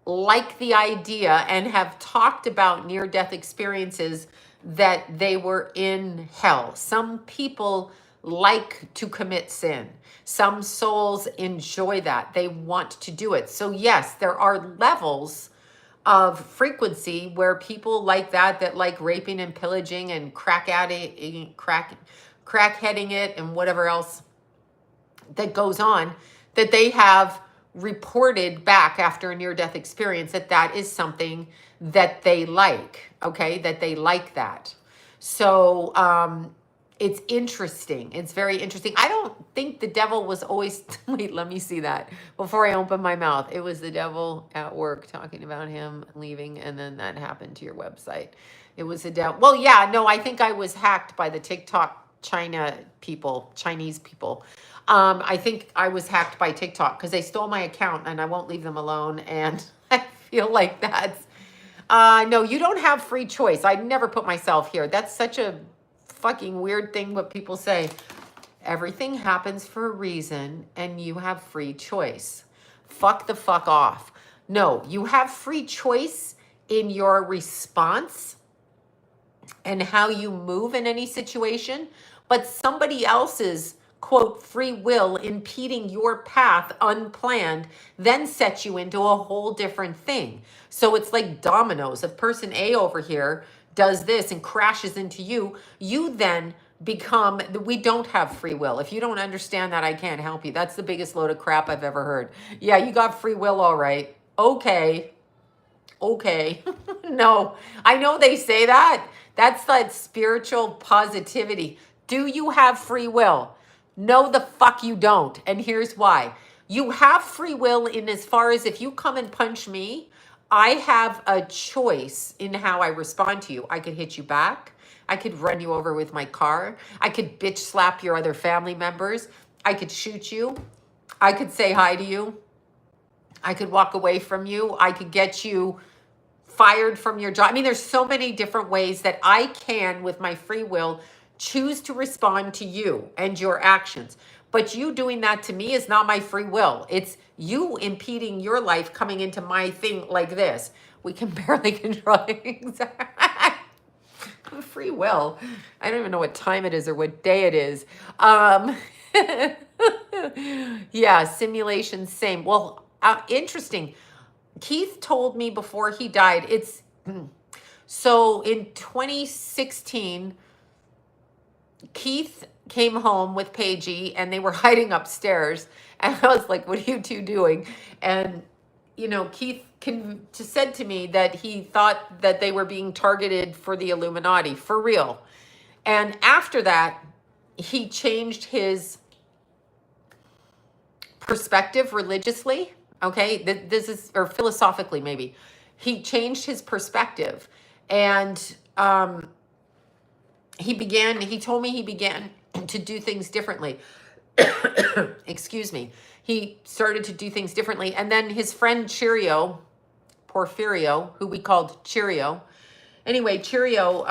[SPEAKER 1] like the idea and have talked about near-death experiences that they were in hell. Some people like to commit sin. Some souls enjoy that. They want to do it. So yes, there are levels of frequency where people like that like raping and pillaging and crackheading it and whatever else that goes on, that they have reported back after a near-death experience that is something that they like, okay, that they like that. So it's interesting. It's very interesting. I don't think the devil was always, wait, let me see that before I open my mouth. It was the devil at work talking about him leaving, and then that happened to your website. It was the devil. Well, yeah, no, I think I was hacked by the TikTok Chinese people. I think I was hacked by TikTok because they stole my account and I won't leave them alone. And I feel like that's, no, you don't have free choice. I never put myself here. That's such a fucking weird thing what people say. Everything happens for a reason and you have free choice. Fuck the fuck off. No, you have free choice in your response and how you move in any situation, but somebody else's quote free will impeding your path unplanned then sets you into a whole different thing. So it's like dominoes. If person A over here does this and crashes into you, you then become, we don't have free will. If you don't understand that, I can't help you. That's the biggest load of crap I've ever heard. Yeah, you got free will, all right. Okay. No, I know they say that. That's that spiritual positivity. Do you have free will? No, the fuck you don't. And here's why. You have free will in as far as if you come and punch me, I have a choice in how I respond to you. I could hit you back. I could run you over with my car. I could bitch slap your other family members. I could shoot you. I could say hi to you. I could walk away from you. I could get you fired from your job. I mean, there's so many different ways that I can, with my free will, choose to respond to you and your actions. But you doing that to me is not my free will. It's you impeding your life coming into my thing like this. We can barely control it. Free will. I don't even know what time it is or what day it is. Yeah, simulation, same. Well, interesting. Keith told me before he died, so in 2016, Keith came home with Paigey and they were hiding upstairs. And I was like, what are you two doing? And, you know, Keith said to me that he thought that they were being targeted for the Illuminati, for real. And after that, he changed his perspective religiously. Okay, this is, or philosophically maybe. He changed his perspective. And he told me he began to do things differently. Excuse me. He started to do things differently. And then his friend Porfirio, who we called Cheerio. Anyway, Cheerio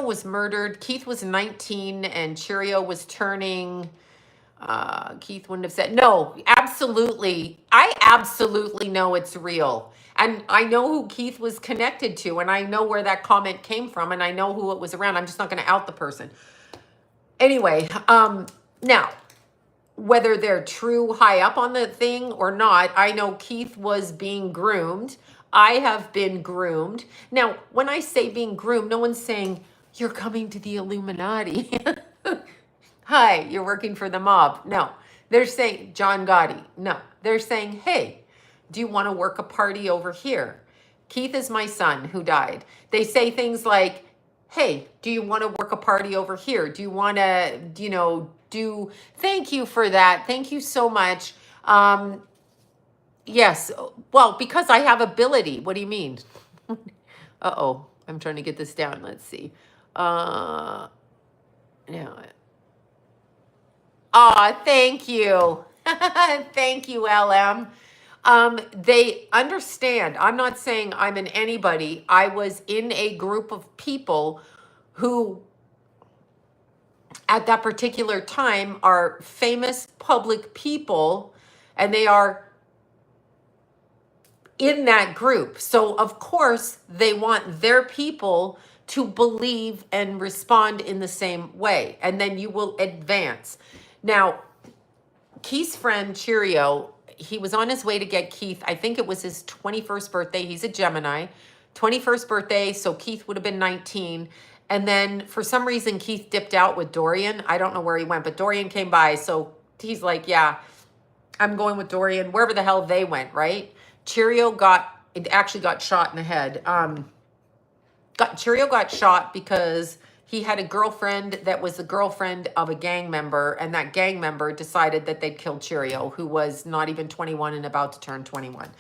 [SPEAKER 1] was murdered. Keith was 19 and Cheerio was turning, Keith wouldn't have said, no, absolutely. I absolutely know it's real. And I know who Keith was connected to, and I know where that comment came from, and I know who it was around. I'm just not going to out the person. Anyway, now, whether they're true high up on the thing or not, I know Keith was being groomed. I have been groomed. Now, when I say being groomed, no one's saying, you're coming to the Illuminati. Hi, you're working for the mob. No, they're saying, John Gotti. No, they're saying, hey, do you want to work a party over here? Keith is my son who died. They say things like, hey, do you want to work a party over here? Do you want to, thank you for that. Thank you so much. Yes. Well, because I have ability. What do you mean? Uh-oh. I'm trying to get this down. Let's see. Yeah. Aw, thank you. Thank you, LM. They understand. I'm not saying I'm an anybody. I was in a group of people who at that particular time are famous public people, and they are in that group. So of course they want their people to believe and respond in the same way, and then you will advance. Now, Keith's friend Cheerio, he was on his way to get Keith. I think it was his 21st birthday. He's a Gemini. 21st birthday, so Keith would have been 19. And then for some reason, Keith dipped out with Dorian. I don't know where he went, but Dorian came by. So he's like, yeah, I'm going with Dorian, wherever the hell they went, right? Cheerio actually got shot in the head. Cheerio got shot because he had a girlfriend that was the girlfriend of a gang member, and that gang member decided that they'd kill Cheerio, who was not even 21 and about to turn 21.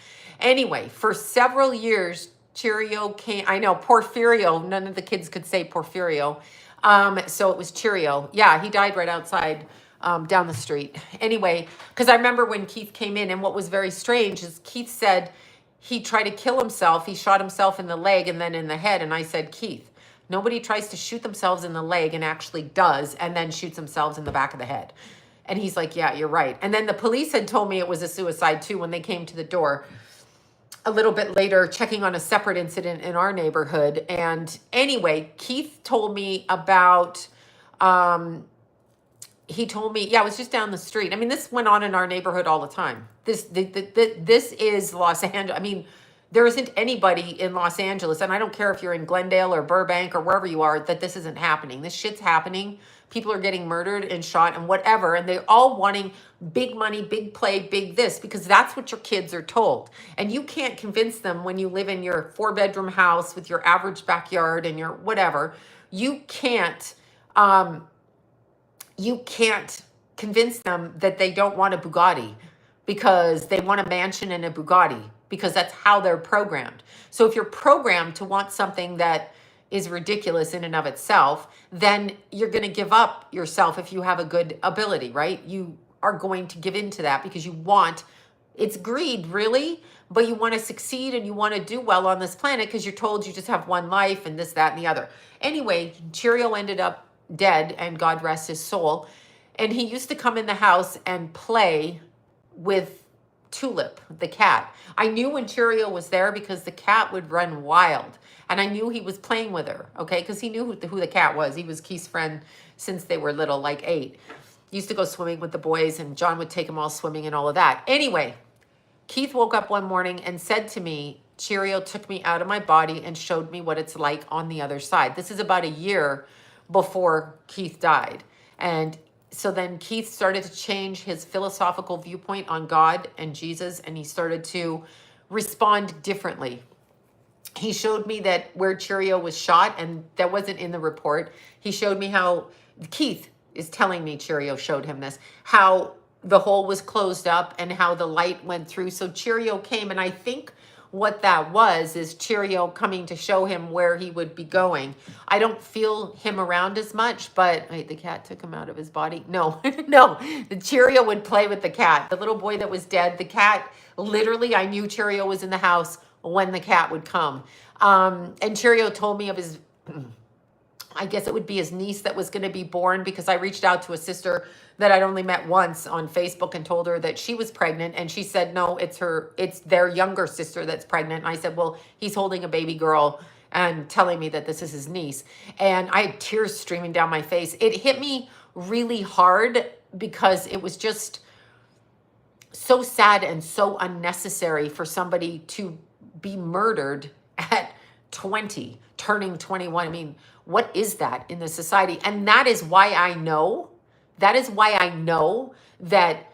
[SPEAKER 1] Anyway, for several years, Cheerio came, I know, Porfirio, none of the kids could say Porfirio. So it was Cheerio. Yeah, he died right outside down the street. Anyway, because I remember when Keith came in, and what was very strange is Keith said he tried to kill himself. He shot himself in the leg and then in the head. And I said, Keith, nobody tries to shoot themselves in the leg and actually does, and then shoots themselves in the back of the head. And he's like, yeah, you're right. And then the police had told me it was a suicide too when they came to the door a little bit later, checking on a separate incident in our neighborhood. And anyway, Keith told me about, he told me, yeah, it was just down the street. I mean, this went on in our neighborhood all the time. This is Los Angeles. I mean, there isn't anybody in Los Angeles, and I don't care if you're in Glendale or Burbank or wherever you are, that this isn't happening. This shit's happening. People are getting murdered and shot and whatever, and they're all wanting big money, big play, big this, because that's what your kids are told. And you can't convince them when you live in your 4-bedroom house with your average backyard and your whatever. You can't convince them that they don't want a Bugatti because they want a mansion and a Bugatti, because that's how they're programmed. So if you're programmed to want something that is ridiculous in and of itself, then you're going to give up yourself if you have a good ability, right? You are going to give in to that because you want, it's greed, really, but you want to succeed and you want to do well on this planet because you're told you just have one life and this, that, and the other. Anyway, Cheerio ended up dead, and God rest his soul. And he used to come in the house and play with Tulip, the cat. I knew when Cheerio was there because the cat would run wild. And I knew he was playing with her, okay? Because he knew who the cat was. He was Keith's friend since they were little, like 8. He used to go swimming with the boys, and John would take them all swimming and all of that. Anyway, Keith woke up one morning and said to me, Cheerio took me out of my body and showed me what it's like on the other side. This is about a year before Keith died. And so then Keith started to change his philosophical viewpoint on God and Jesus, and he started to respond differently. He showed me that where Cheerio was shot, and that wasn't in the report. He showed me how, Keith is telling me Cheerio showed him this, how the hole was closed up and how the light went through. So Cheerio came, and I think what that was is Cheerio coming to show him where he would be going. I don't feel him around as much, but wait, the cat took him out of his body. No, no, the Cheerio would play with the cat. The little boy that was dead, the cat, literally, I knew Cheerio was in the house when the cat would come. And Cheerio told me of his, I guess it would be his niece that was going to be born, because I reached out to a sister that I'd only met once on Facebook and told her that she was pregnant. And she said, no, it's their younger sister that's pregnant. And I said, well, he's holding a baby girl and telling me that this is his niece. And I had tears streaming down my face. It hit me really hard because it was just so sad and so unnecessary for somebody to be murdered at 20, turning 21. I mean, what is that in the society? And that is why I know, that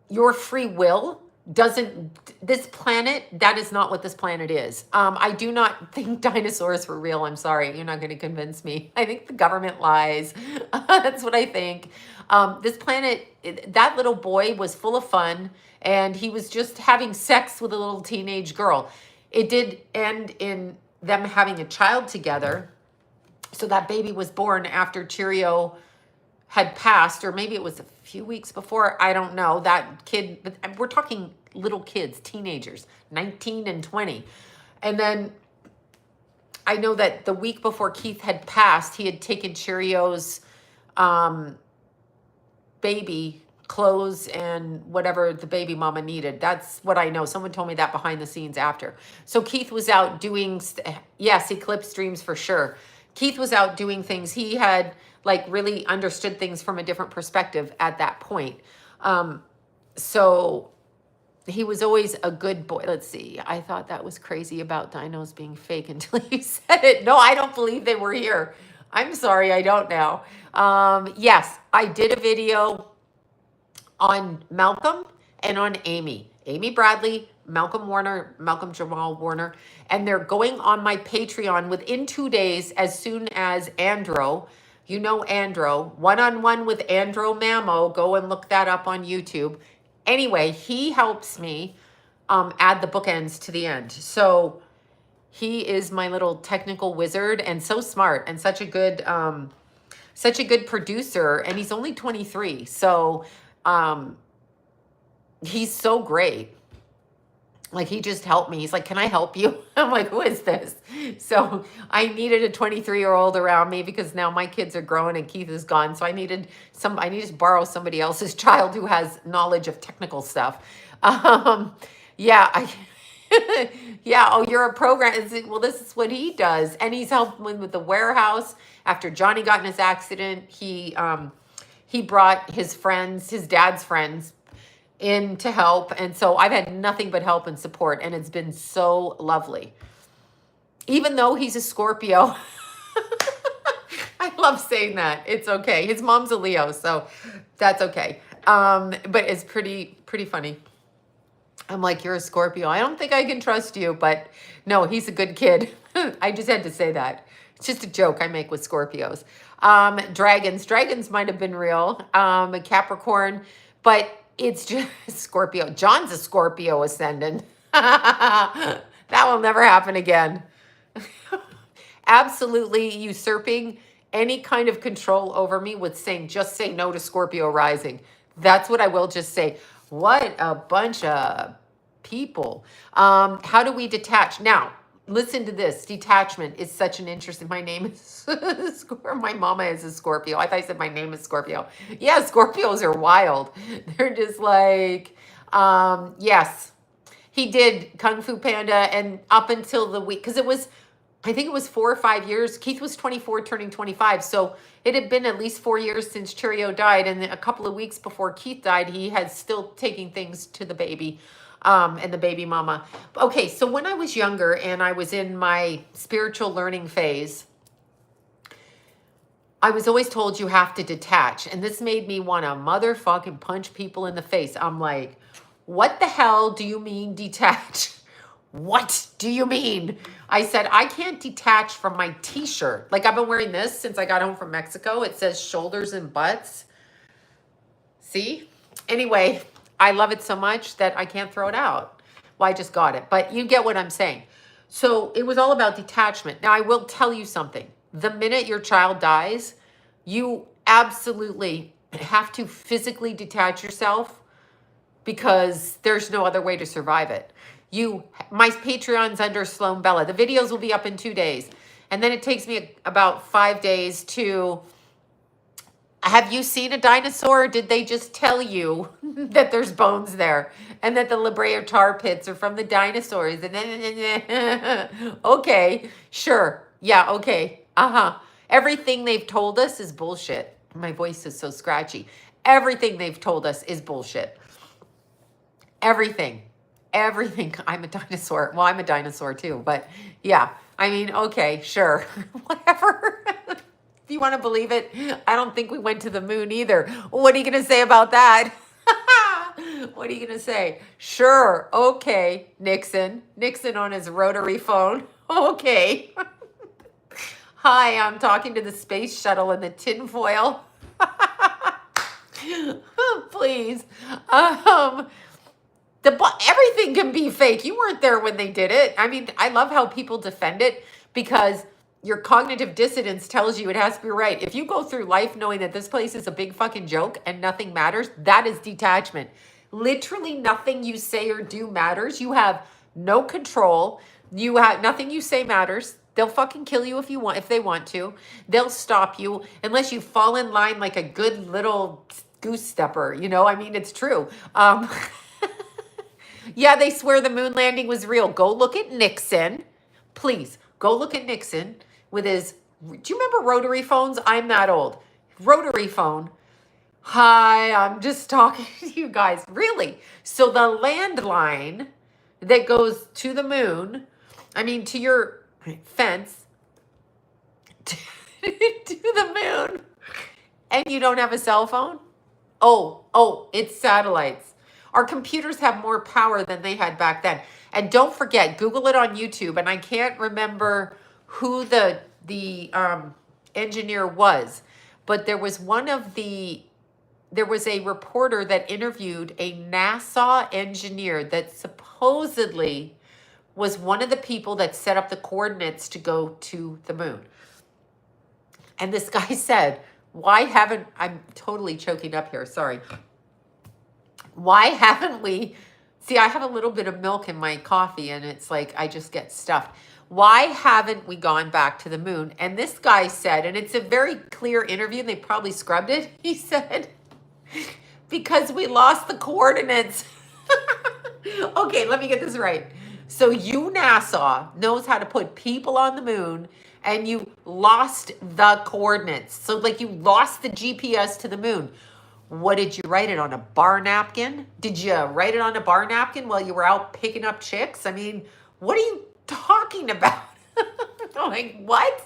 [SPEAKER 1] your free will doesn't, this planet, that is not what this planet is. I do not think dinosaurs were real. I'm sorry, you're not going to convince me. I think the government lies. That's what I think. This planet, that little boy was full of fun, and he was just having sex with a little teenage girl. It did end in them having a child together. So that baby was born after Cheerio had passed, or maybe it was a few weeks before. I don't know. That kid, but we're talking little kids, teenagers, 19 and 20. And then I know that the week before Keith had passed, he had taken Cheerio's baby clothes and whatever the baby mama needed. That's what I know. Someone told me that behind the scenes after. So Keith was out doing, yes, eclipse dreams for sure. Keith was out doing things. He had like really understood things from a different perspective at that point. So he was always a good boy. Let's see. I thought that was crazy about dinos being fake until you said it. No, I don't believe they were here. I'm sorry. I don't now. Yes, I did a video on Malcolm and on Amy. Amy Bradley, Malcolm Jamal Warner, and they're going on my Patreon within 2 days as soon as Andro, you know Andro, one-on-one with Andro Mamo, go and look that up on YouTube. Anyway, he helps me add the bookends to the end. So he is my little technical wizard and so smart and such a good producer, and he's only 23. So he's so great. Like, he just helped me. He's like, can I help you? I'm like, who is this? So I needed a 23-year-old around me because now my kids are grown and Keith is gone. So I needed to borrow somebody else's child who has knowledge of technical stuff. Yeah, yeah, oh, you're a program. Well, this is what he does. And he's helped with the warehouse. After Johnny got in his accident, he brought his friends, his dad's friends, in to help. And so I've had nothing but help and support, and it's been so lovely. Even though he's a Scorpio. I love saying that. It's okay. His mom's a Leo, so that's okay. But it's pretty funny. I'm like, you're a Scorpio. I don't think I can trust you, but no, he's a good kid. I just had to say that. It's just a joke I make with Scorpios. Dragons might have been real. A Capricorn, but it's just Scorpio. John's a Scorpio ascendant. That will never happen again. Absolutely usurping any kind of control over me with saying, just say no to Scorpio rising. That's what I will just say. What a bunch of people. How do we detach? Now, listen to this. Detachment is such an interesting, my name is, my mama is a Scorpio. I thought I said my name is Scorpio. Yeah, Scorpios are wild. They're just like, yes, he did Kung Fu Panda, and up until the week, because I think it was 4 or 5 years. Keith was 24, turning 25. So it had been at least 4 years since Cheerio died. And a couple of weeks before Keith died, he had still taking things to the baby and the baby mama. Okay, so when I was younger and I was in my spiritual learning phase, I was always told you have to detach. And this made me want to motherfucking punch people in the face. I'm like, what the hell do you mean detach? What do you mean? I said, I can't detach from my t-shirt. Like, I've been wearing this since I got home from Mexico. It says shoulders and butts. See? Anyway, I love it so much that I can't throw it out. Well, I just got it. But you get what I'm saying. So it was all about detachment. Now, I will tell you something. The minute your child dies, you absolutely have to physically detach yourself because there's no other way to survive it. My Patreon's under Sloan Bella. The videos will be up in 2 days. And then it takes me about 5 days to, have you seen a dinosaur? Or did they just tell you that there's bones there and that the La Brea tar pits are from the dinosaurs? And then, okay, sure. Yeah, okay. Everything they've told us is bullshit. My voice is so scratchy. Everything they've told us is bullshit. Everything. Everything. I'm a dinosaur. Well, I'm a dinosaur too, but yeah. I mean, okay, sure. Whatever. If you want to believe it, I don't think we went to the moon either. What are you going to say about that? What are you going to say? Sure. Okay, Nixon. Nixon on his rotary phone. Okay. Hi, I'm talking to the space shuttle in the tinfoil. Please. Everything can be fake. You weren't there when they did it. I mean, I love how people defend it because your cognitive dissonance tells you it has to be right. If you go through life knowing that this place is a big fucking joke and nothing matters, that is detachment. Literally nothing you say or do matters. You have no control. You have nothing you say matters. They'll fucking kill you if they want to. They'll stop you unless you fall in line like a good little goose stepper. You know, I mean, it's true. Yeah, they swear the moon landing was real. Go look at Nixon. Please, go look at Nixon with his, do you remember rotary phones? I'm that old. Rotary phone. Hi, I'm just talking to you guys. Really? So the landline that goes to the moon, I mean, to your fence, to the moon, and you don't have a cell phone? Oh, it's satellites. Our computers have more power than they had back then. And don't forget, Google it on YouTube. And I can't remember who the engineer was, but there was a reporter that interviewed a NASA engineer that supposedly was one of the people that set up the coordinates to go to the moon. And this guy said, I'm totally choking up here, sorry. Why haven't we, see, I have a little bit of milk in my coffee and it's like, I just get stuffed. Why haven't we gone back to the moon? And this guy said, and it's a very clear interview, and they probably scrubbed it. He said, because we lost the coordinates. Okay, let me get this right. So you, NASA, knows how to put people on the moon, and you lost the coordinates. So like you lost the GPS to the moon. What did you write it on, a bar napkin? Did you write it on a bar napkin while you were out picking up chicks? I mean, what are you talking about? I'm like, what?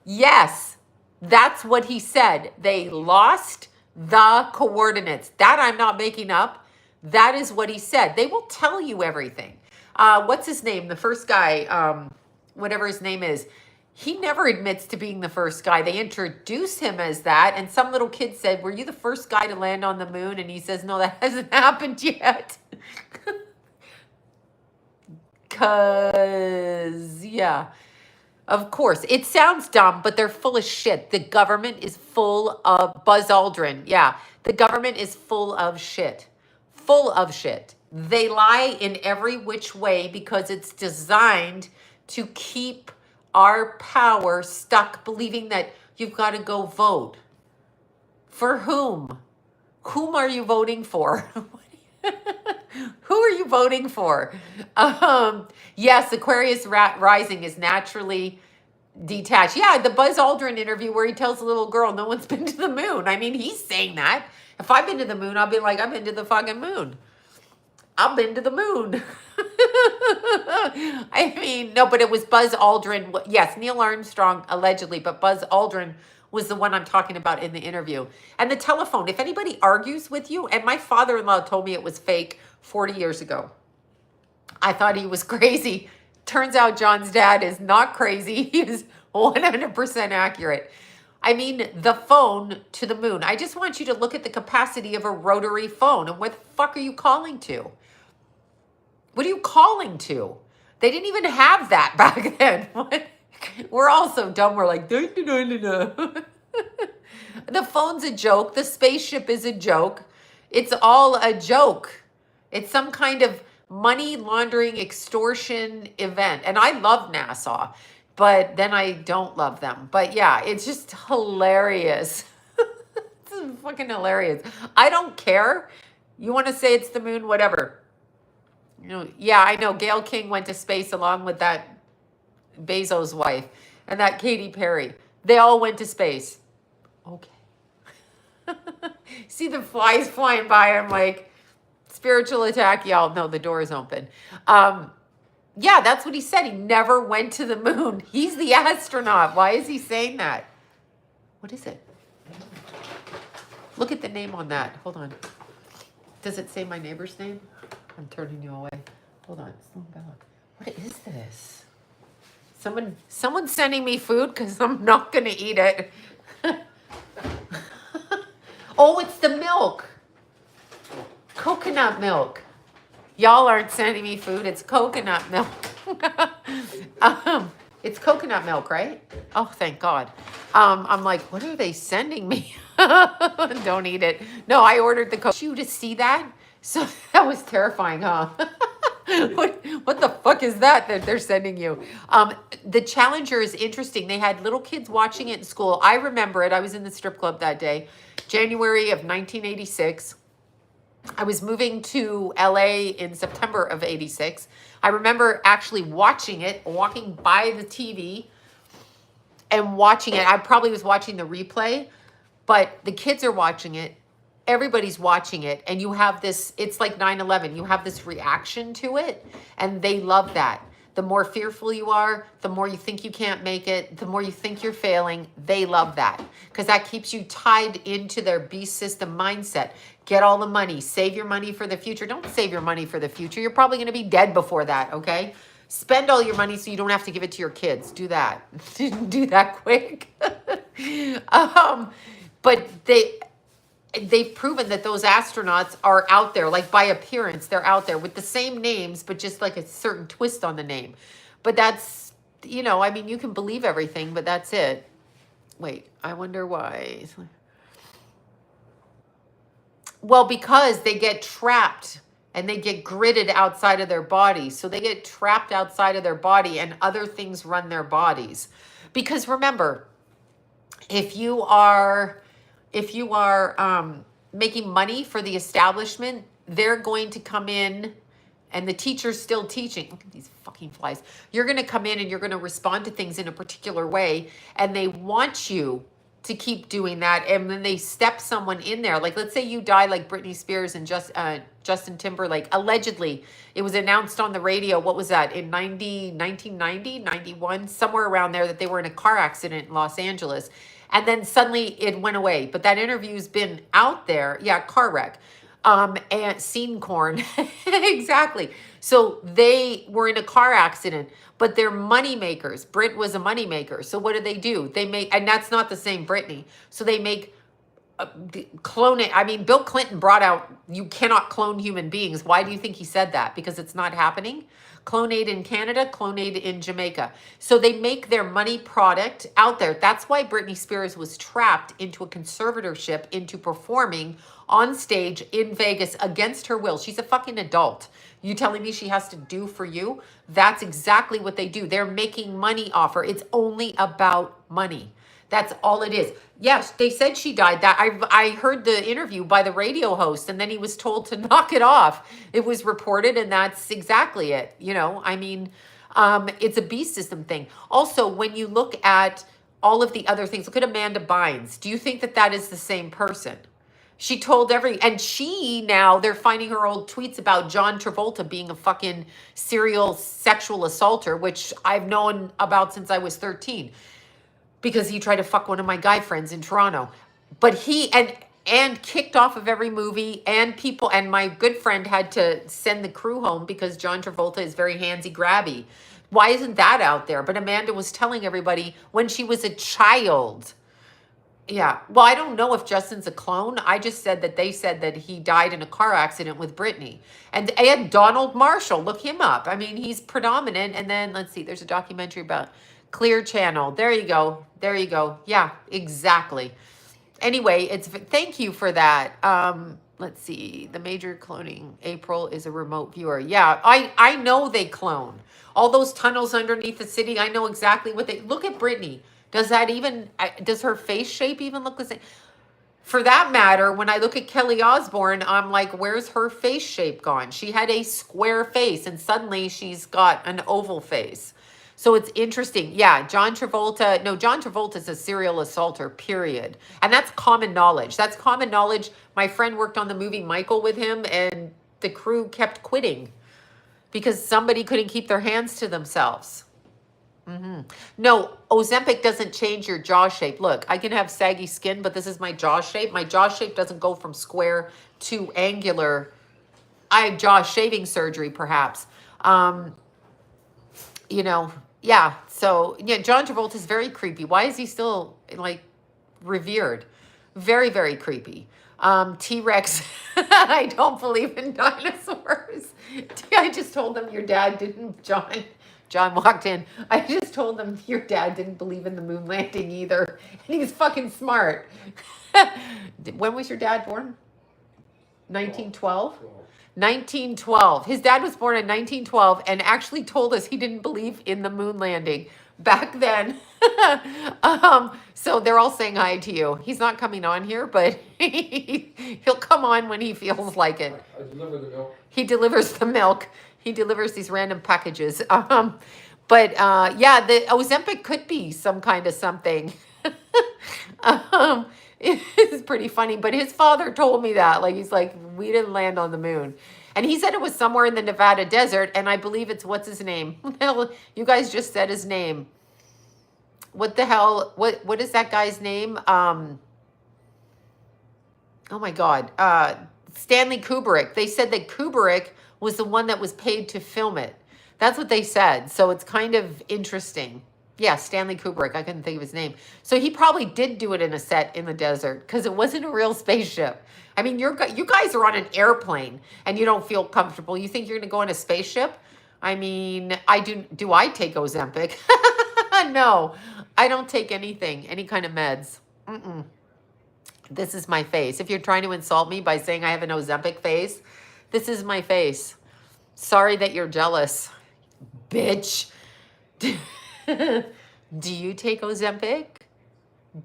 [SPEAKER 1] Yes, that's what he said. They lost the coordinates. That I'm not making up. That is what he said. They will tell you everything. What's his name? The first guy, whatever his name is. He never admits to being the first guy. They introduce him as that. And some little kid said, were you the first guy to land on the moon? And he says, no, that hasn't happened yet. Because, yeah, of course. It sounds dumb, but they're full of shit. The government is full of Buzz Aldrin. Yeah, the government is full of shit. Full of shit. They lie in every which way because it's designed to keep our power stuck believing that you've got to go vote. For whom? Whom are you voting for? Who are you voting for? Yes, Aquarius rising is naturally detached. Yeah, the Buzz Aldrin interview where he tells the little girl no one's been to the moon. I mean, he's saying that. If I've been to the moon, I'll be like, I've been to the fucking moon. I've been to the moon. I mean, no, but it was Buzz Aldrin. Yes, Neil Armstrong, allegedly, but Buzz Aldrin was the one I'm talking about in the interview. And the telephone, if anybody argues with you, and my father-in-law told me it was fake 40 years ago. I thought he was crazy. Turns out John's dad is not crazy. He is 100% accurate. I mean, the phone to the moon. I just want you to look at the capacity of a rotary phone. And what the fuck are you calling to? What are you calling to? They didn't even have that back then. We're all so dumb. We're like, no. The phone's a joke. The spaceship is a joke. It's all a joke. It's some kind of money laundering extortion event. And I love NASA, but then I don't love them. But yeah, it's just hilarious. It's fucking hilarious. I don't care. You want to say it's the moon, whatever. You know, yeah, I know. Gayle King went to space along with that Bezos' wife and that Katy Perry. They all went to space. Okay. See the flies flying by. I'm like, spiritual attack, y'all. No, the door is open. Yeah, that's what he said. He never went to the moon. He's the astronaut. Why is he saying that? What is it? Look at the name on that. Hold on. Does it say my neighbor's name? I'm turning you away. Hold on. Sloan Bella. What is this? Someone's sending me food because I'm not going to eat it. Oh, it's the milk. Coconut milk. Y'all aren't sending me food. It's coconut milk. It's coconut milk, right? Oh, thank God. I'm like, what are they sending me? Don't eat it. No, I ordered the coconut. You to see that? So that was terrifying, huh? What the fuck is that they're sending you? The Challenger is interesting. They had little kids watching it in school. I remember it. I was in the strip club that day, January of 1986. I was moving to LA in September of 86. I remember actually watching it, walking by the TV and watching it. I probably was watching the replay, but the kids are watching it. Everybody's watching it. And you have this, it's like 9/11. You have this reaction to it. And they love that. The more fearful you are, the more you think you can't make it, the more you think you're failing. They love that because that keeps you tied into their beast system mindset. Get all the money, save your money for the future. Don't save your money for the future. You're probably going to be dead before that, okay? Spend all your money so you don't have to give it to your kids. Do that. Do that quick. But they've proven that those astronauts are out there, like by appearance, they're out there with the same names, but just like a certain twist on the name. But that's, I mean, you can believe everything, but that's it. Wait, I wonder why. Well, because they get trapped and they get gridded outside of their body. So they get trapped outside of their body and other things run their bodies. Because remember, if you are making money for the establishment, they're going to come in and the teacher's still teaching. Look at these fucking flies. You're going to come in and you're going to respond to things in a particular way. And they want you to keep doing that. And then they step someone in there. Like, let's say you die like Britney Spears and Justin Timberlake. Allegedly, it was announced on the radio. What was that? In 1990, 91, somewhere around there, that they were in a car accident in Los Angeles. And then suddenly it went away. But that interview's been out there. Yeah, car wreck. And scene corn. Exactly. So they were in a car accident, but they're money makers. Brit was a money maker. So what do? They make, and that's not the same Britney. So they make cloning. I mean, Bill Clinton brought out, you cannot clone human beings. Why do you think he said that? Because it's not happening. Clonade in Canada, Clonade in Jamaica. So they make their money product out there. That's why Britney Spears was trapped into a conservatorship, into performing on stage in Vegas against her will. She's a fucking adult. You telling me she has to do for you? That's exactly what they do. They're making money off her. It's only about money. That's all it is. Yes, they said she died. That I heard the interview by the radio host, and then he was told to knock it off. It was reported, and that's exactly it. I mean, it's a beast system thing. Also, when you look at all of the other things, look at Amanda Bynes. Do you think that that is the same person? She told and now they're finding her old tweets about John Travolta being a fucking serial sexual assaulter, which I've known about since I was 13. Because he tried to fuck one of my guy friends in Toronto. But he and kicked off of every movie, and people, and my good friend had to send the crew home because John Travolta is very handsy grabby. Why isn't that out there? But Amanda was telling everybody when she was a child. Yeah. Well, I don't know if Justin's a clone. I just said that they said that he died in a car accident with Britney. And Donald Marshall, look him up. I mean, he's predominant. And then let's see, there's a documentary about Clear Channel. There you go. There you go. Yeah, exactly. Anyway, thank you for that. Let's see. The major cloning. April is a remote viewer. Yeah, I know they clone. All those tunnels underneath the city. I know exactly what they look at. Britney. Does her face shape even look the same? For that matter, when I look at Kelly Osbourne, I'm like, where's her face shape gone? She had a square face and suddenly she's got an oval face. So it's interesting. Yeah, John Travolta. No, John Travolta's a serial assaulter, period. And that's common knowledge. That's common knowledge. My friend worked on the movie Michael with him, and the crew kept quitting because somebody couldn't keep their hands to themselves. No, Ozempic doesn't change your jaw shape. Look, I can have saggy skin, but this is my jaw shape. My jaw shape doesn't go from square to angular. I have jaw shaving surgery, perhaps. Um, you know, yeah. So, yeah, John Travolta is very creepy. Why is he still like revered? Very, very creepy. T-Rex, I don't believe in dinosaurs. I just told them your dad didn't, John. John walked in. I just told them your dad didn't believe in the moon landing either. And he's fucking smart. When was your dad born? 1912? 1912. His dad was born in 1912 and actually told us he didn't believe in the moon landing back then. So they're all saying hi to you. He's not coming on here, but he'll come on when he feels like it.
[SPEAKER 2] I deliver the milk.
[SPEAKER 1] He delivers the milk. He delivers these random packages. Yeah, the Ozempic could be some kind of something. It's pretty funny, but his father told me that. Like, he's like, we didn't land on the moon. And he said it was somewhere in the Nevada desert, and I believe it's, what's his name? Hell, you guys just said his name. What the hell? What is that guy's name? Oh my God. Stanley Kubrick. They said that Kubrick was the one that was paid to film it. That's what they said. So it's kind of interesting. Yeah, Stanley Kubrick. I couldn't think of his name. So he probably did do it in a set in the desert because it wasn't a real spaceship. I mean, you guys are on an airplane and you don't feel comfortable. You think you're going to go on a spaceship? I mean, do I take Ozempic? No, I don't take anything, any kind of meds. This is my face. If you're trying to insult me by saying I have an Ozempic face, this is my face. Sorry that you're jealous, bitch. Do you take Ozempic?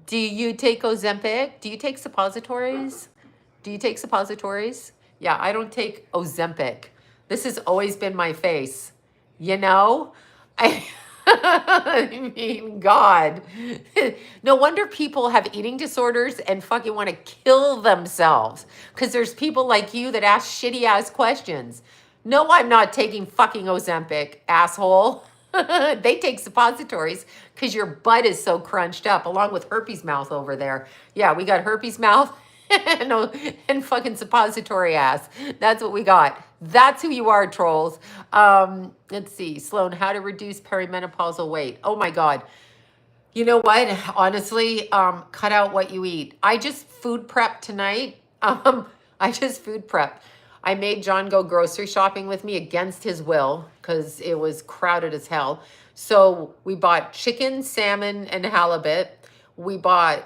[SPEAKER 1] Do you take Ozempic? Do you take suppositories? Do you take suppositories? Yeah, I don't take Ozempic. This has always been my face. You know? I mean, God. No wonder people have eating disorders and fucking want to kill themselves. Because there's people like you that ask shitty ass questions. No, I'm not taking fucking Ozempic, asshole. They take suppositories because your butt is so crunched up, along with herpes mouth over there. Yeah, we got herpes mouth and fucking suppository ass. That's what we got. That's who you are, trolls. Let's see. Sloan, how to reduce perimenopausal weight. Oh my God. You know what? Honestly, cut out what you eat. I just food prep tonight. I just food prep. I made John go grocery shopping with me against his will because it was crowded as hell. So we bought chicken, salmon, and halibut. We bought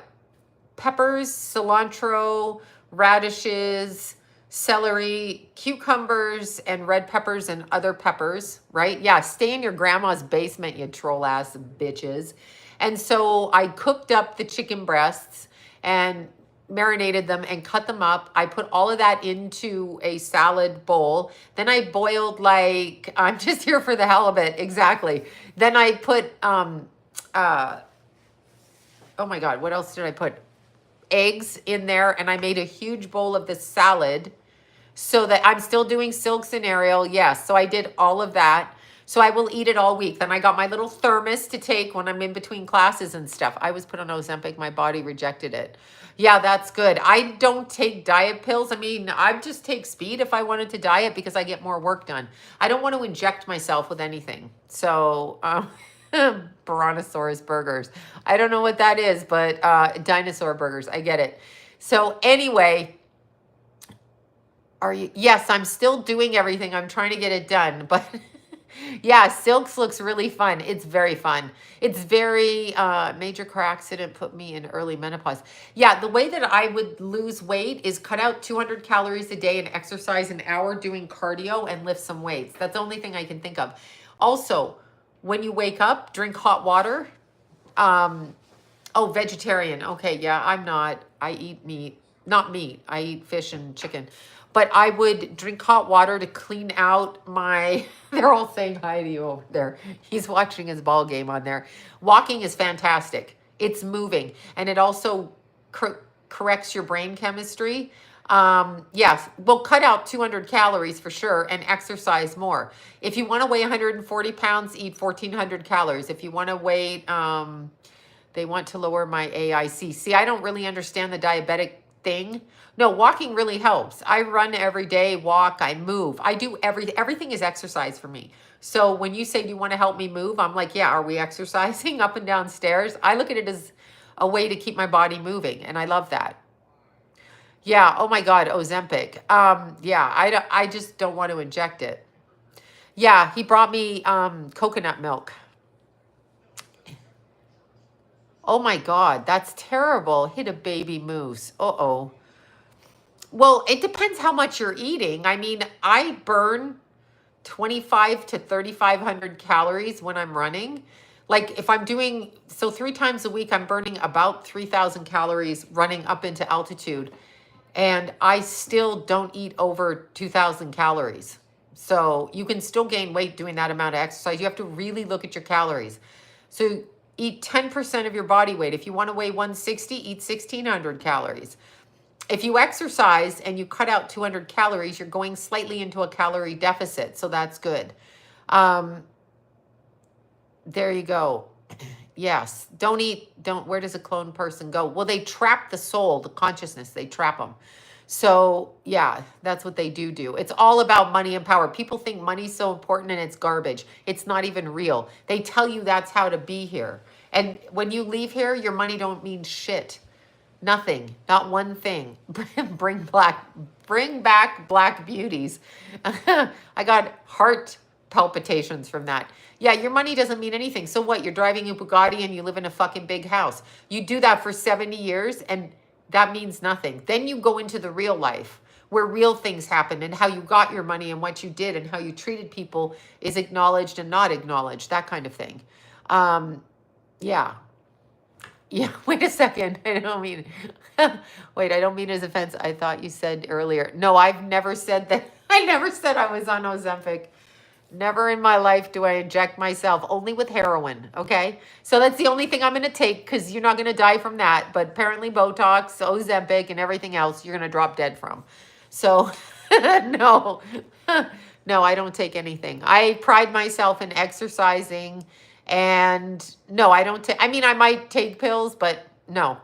[SPEAKER 1] peppers, cilantro, radishes, celery, cucumbers, and red peppers and other peppers, right? Yeah, stay in your grandma's basement, you troll ass bitches. And so I cooked up the chicken breasts and marinated them and cut them up. I put all of that into a salad bowl. Then I boiled I'm just here for the halibut, exactly. Then I put, oh my God, what else did I put? Eggs in there, and I made a huge bowl of this salad so that I'm still doing silk scenario. Yes, so I did all of that. So I will eat it all week. Then I got my little thermos to take when I'm in between classes and stuff. I was put on Ozempic. My body rejected it. Yeah, that's good. I don't take diet pills. I mean, I just take speed if I wanted to diet because I get more work done. I don't want to inject myself with anything. So, Brontosaurus burgers. I don't know what that is, but dinosaur burgers. I get it. So anyway, are you? Yes, I'm still doing everything. I'm trying to get it done, but yeah, Silks looks really fun. It's very fun. It's very major car accident put me in early menopause. Yeah, the way that I would lose weight is cut out 200 calories a day and exercise an hour doing cardio and lift some weights. That's the only thing I can think of. Also, when you wake up, drink hot water. Oh, vegetarian. Okay, yeah, I'm not. I eat meat. Not meat. I eat fish and chicken. But I would drink hot water to clean out my, they're all saying hi to you over there. He's watching his ball game on there. Walking is fantastic. It's moving. And it also corrects your brain chemistry. Yes, we'll cut out 200 calories for sure and exercise more. If you want to weigh 140 pounds, eat 1,400 calories. If you want to weigh, they want to lower my AIC. See, I don't really understand the diabetic thing. No, walking really helps. I run every day, walk, I move. I do everything is exercise for me. So when you say, do you want to help me move? I'm like, yeah, are we exercising up and down stairs? I look at it as a way to keep my body moving, and I love that. Yeah, oh my God, Ozempic. Yeah, I just don't want to inject it. Yeah, he brought me coconut milk. Oh my God, that's terrible. Hit a baby moose. Uh-oh. Well, it depends how much you're eating. I mean, I burn 25 to 3,500 calories when I'm running. Like if I'm doing, so 3 times a week, I'm burning about 3,000 calories running up into altitude. And I still don't eat over 2,000 calories. So you can still gain weight doing that amount of exercise. You have to really look at your calories. So eat 10% of your body weight. If you want to weigh 160, eat 1,600 calories. If you exercise and you cut out 200 calories, you're going slightly into a calorie deficit. So that's good. There you go. Yes. Where does a clone person go? Well, they trap the soul, the consciousness, they trap them. So yeah, that's what they do. It's all about money and power. People think money's so important and it's garbage. It's not even real. They tell you that's how to be here. And when you leave here, your money don't mean shit. Nothing, not one thing. Bring back black beauties. I got heart palpitations from that. Yeah, your money doesn't mean anything. So what? You're driving a Bugatti and you live in a fucking big house. You do that for 70 years and that means nothing. Then you go into the real life where real things happen and how you got your money and what you did and how you treated people is acknowledged and not acknowledged, that kind of thing. Yeah. Yeah, wait a second. I don't mean, wait, I don't mean as offense. I thought you said earlier. No, I've never said that. I never said I was on Ozempic. Never in my life do I inject myself, only with heroin, okay? So that's the only thing I'm going to take because you're not going to die from that. But apparently Botox, Ozempic, and everything else, you're going to drop dead from. So no, no, I don't take anything. I pride myself in exercising. And no, I don't take, I mean, I might take pills, but no,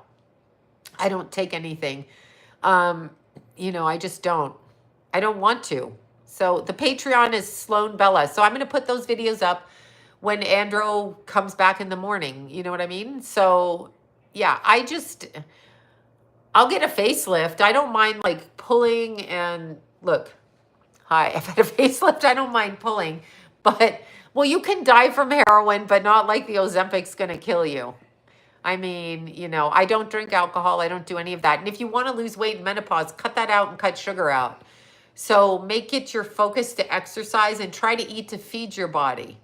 [SPEAKER 1] I don't take anything. I just don't. I don't want to. So the Patreon is Sloan Bella. So I'm going to put those videos up when Andrew comes back in the morning. You know what I mean? So yeah, I'll get a facelift. I don't mind like pulling and look, hi, I've had a facelift. I don't mind pulling, but well, you can die from heroin, but not like the Ozempic's going to kill you. I mean, I don't drink alcohol. I don't do any of that. And if you want to lose weight in menopause, cut that out and cut sugar out. So make it your focus to exercise and try to eat to feed your body.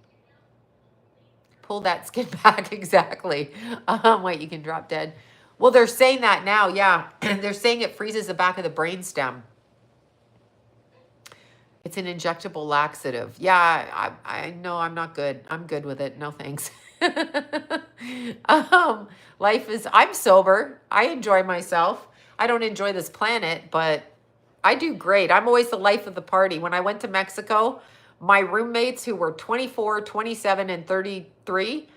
[SPEAKER 1] Pull that skin back, exactly. Wait, you can drop dead. Well, they're saying that now, yeah. They're saying it freezes the back of the brainstem. It's an injectable laxative. Yeah, I know I'm not good. I'm good with it. No thanks. I'm sober. I enjoy myself. I don't enjoy this planet, but I do great. I'm always the life of the party. When I went to Mexico, my roommates who were 24, 27, and 33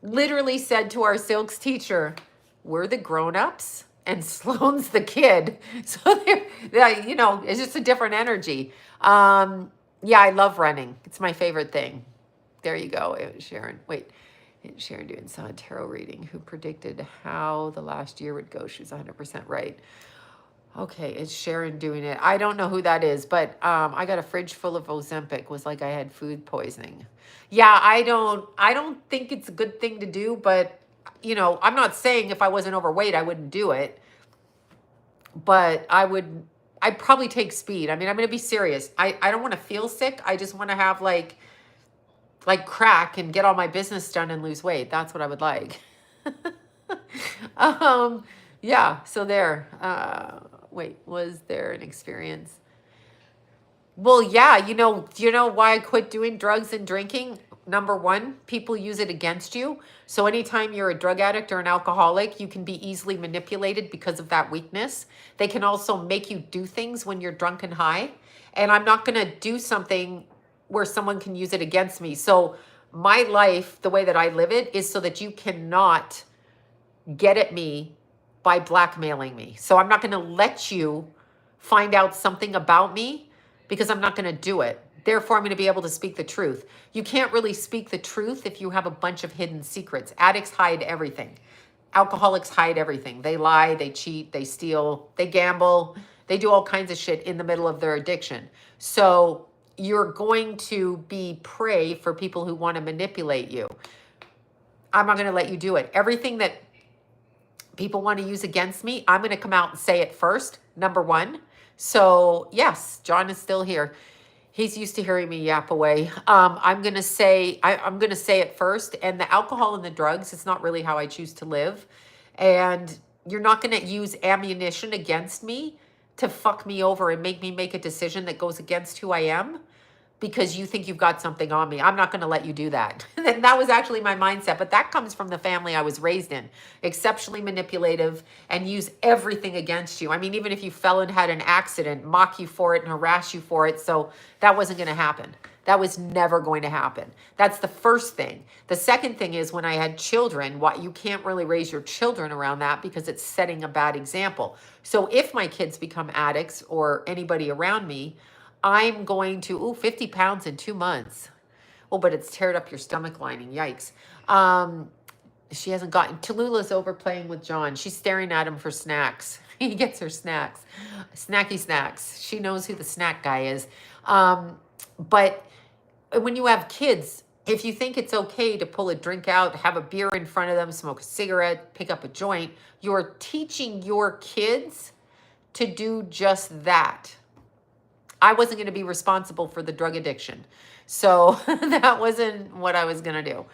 [SPEAKER 1] literally said to our silks teacher, we're the grown-ups and Sloan's the kid. So it's just a different energy. Yeah, I love running. It's my favorite thing. There you go. It was Sharon. Wait, Sharon doing saw a tarot reading who predicted how the last year would go. She was 100% right. Okay, it's Sharon doing it. I don't know who that is, but I got a fridge full of Ozempic. It was like I had food poisoning. Yeah, I don't think it's a good thing to do, but I'm not saying if I wasn't overweight, I wouldn't do it. But I'd probably take speed. I mean, I'm going to be serious. I don't want to feel sick. I just want to have like crack and get all my business done and lose weight. That's what I would like. Yeah, so there. Wait, was there an experience? Well, yeah, do you know why I quit doing drugs and drinking? Number one, people use it against you. So anytime you're a drug addict or an alcoholic, you can be easily manipulated because of that weakness. They can also make you do things when you're drunk and high. And I'm not going to do something where someone can use it against me. So my life, the way that I live it, is so that you cannot get at me by blackmailing me. So I'm not going to let you find out something about me because I'm not going to do it. Therefore, I'm going to be able to speak the truth. You can't really speak the truth if you have a bunch of hidden secrets. Addicts hide everything. Alcoholics hide everything. They lie, they cheat, they steal, they gamble, they do all kinds of shit in the middle of their addiction. So you're going to be prey for people who want to manipulate you. I'm not going to let you do it. Everything that people want to use against me, I'm going to come out and say it first, number one. So yes, John is still here. He's used to hearing me yap away. I'm going to say, I'm going to say it first. And the alcohol and the drugs, it's not really how I choose to live. And you're not going to use ammunition against me to fuck me over and make me make a decision that goes against who I am because you think you've got something on me. I'm not going to let you do that. And that was actually my mindset, but that comes from the family I was raised in. Exceptionally manipulative and use everything against you. I mean, even if you fell and had an accident, mock you for it and harass you for it. So that wasn't going to happen. That was never going to happen. That's the first thing. The second thing is when I had children, you can't really raise your children around that because it's setting a bad example. So if my kids become addicts or anybody around me, I'm going to, 50 pounds in 2 months. Oh, but it's teared up your stomach lining. Yikes. She hasn't gotten, Tallulah's over playing with John. She's staring at him for snacks. He gets her snacks. Snacky snacks. She knows who the snack guy is. But when you have kids, if you think it's okay to pull a drink out, have a beer in front of them, smoke a cigarette, pick up a joint, you're teaching your kids to do just that. I wasn't going to be responsible for the drug addiction. So that wasn't what I was going to do.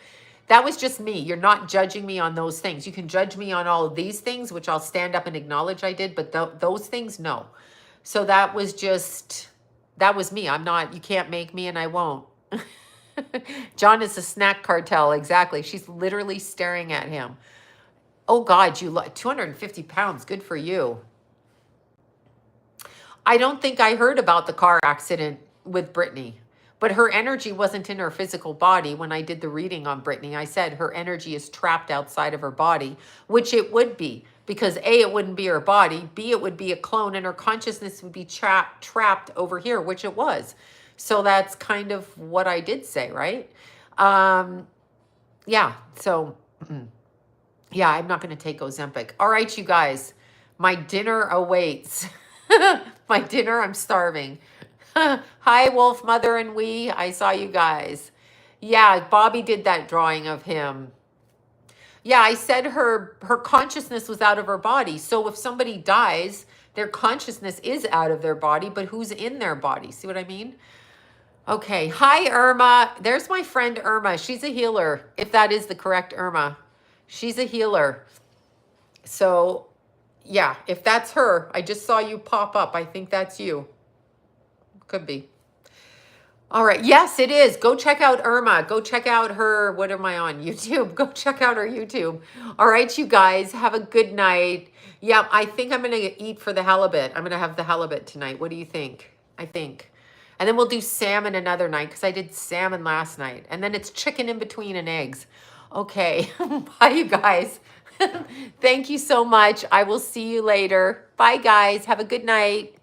[SPEAKER 1] That was just me. You're not judging me on those things. You can judge me on all of these things, which I'll stand up and acknowledge I did, but those things, no. So that was me. I'm not, you can't make me and I won't. John is a snack cartel. Exactly. She's literally staring at him. Oh God, 250 pounds. Good for you. I don't think I heard about the car accident with Brittany, but her energy wasn't in her physical body. When I did the reading on Brittany, I said her energy is trapped outside of her body, which it would be because A, it wouldn't be her body. B, it would be a clone and her consciousness would be trapped over here, which it was. So that's kind of what I did say, right? Yeah. So yeah, I'm not going to take Ozempic. All right, you guys, my dinner awaits. My dinner, I'm starving. Hi, Wolf Mother and we. I saw you guys. Yeah, Bobby did that drawing of him. Yeah, I said her consciousness was out of her body. So if somebody dies, their consciousness is out of their body, but who's in their body? See what I mean? Okay. Hi, Irma. There's my friend Irma. She's a healer, if that is the correct Irma. She's a healer. So yeah, if that's her, I just saw you pop up. I think that's you. Could be. All right. Yes, it is. Go check out Irma. Go check out her. What am I on? YouTube. Go check out her YouTube. All right, you guys. Have a good night. Yeah, I think I'm going to eat for the halibut. I'm going to have the halibut tonight. What do you think? I think. And then we'll do salmon another night because I did salmon last night. And then it's chicken in between and eggs. Okay. Bye, you guys. Thank you so much. I will see you later. Bye, guys. Have a good night.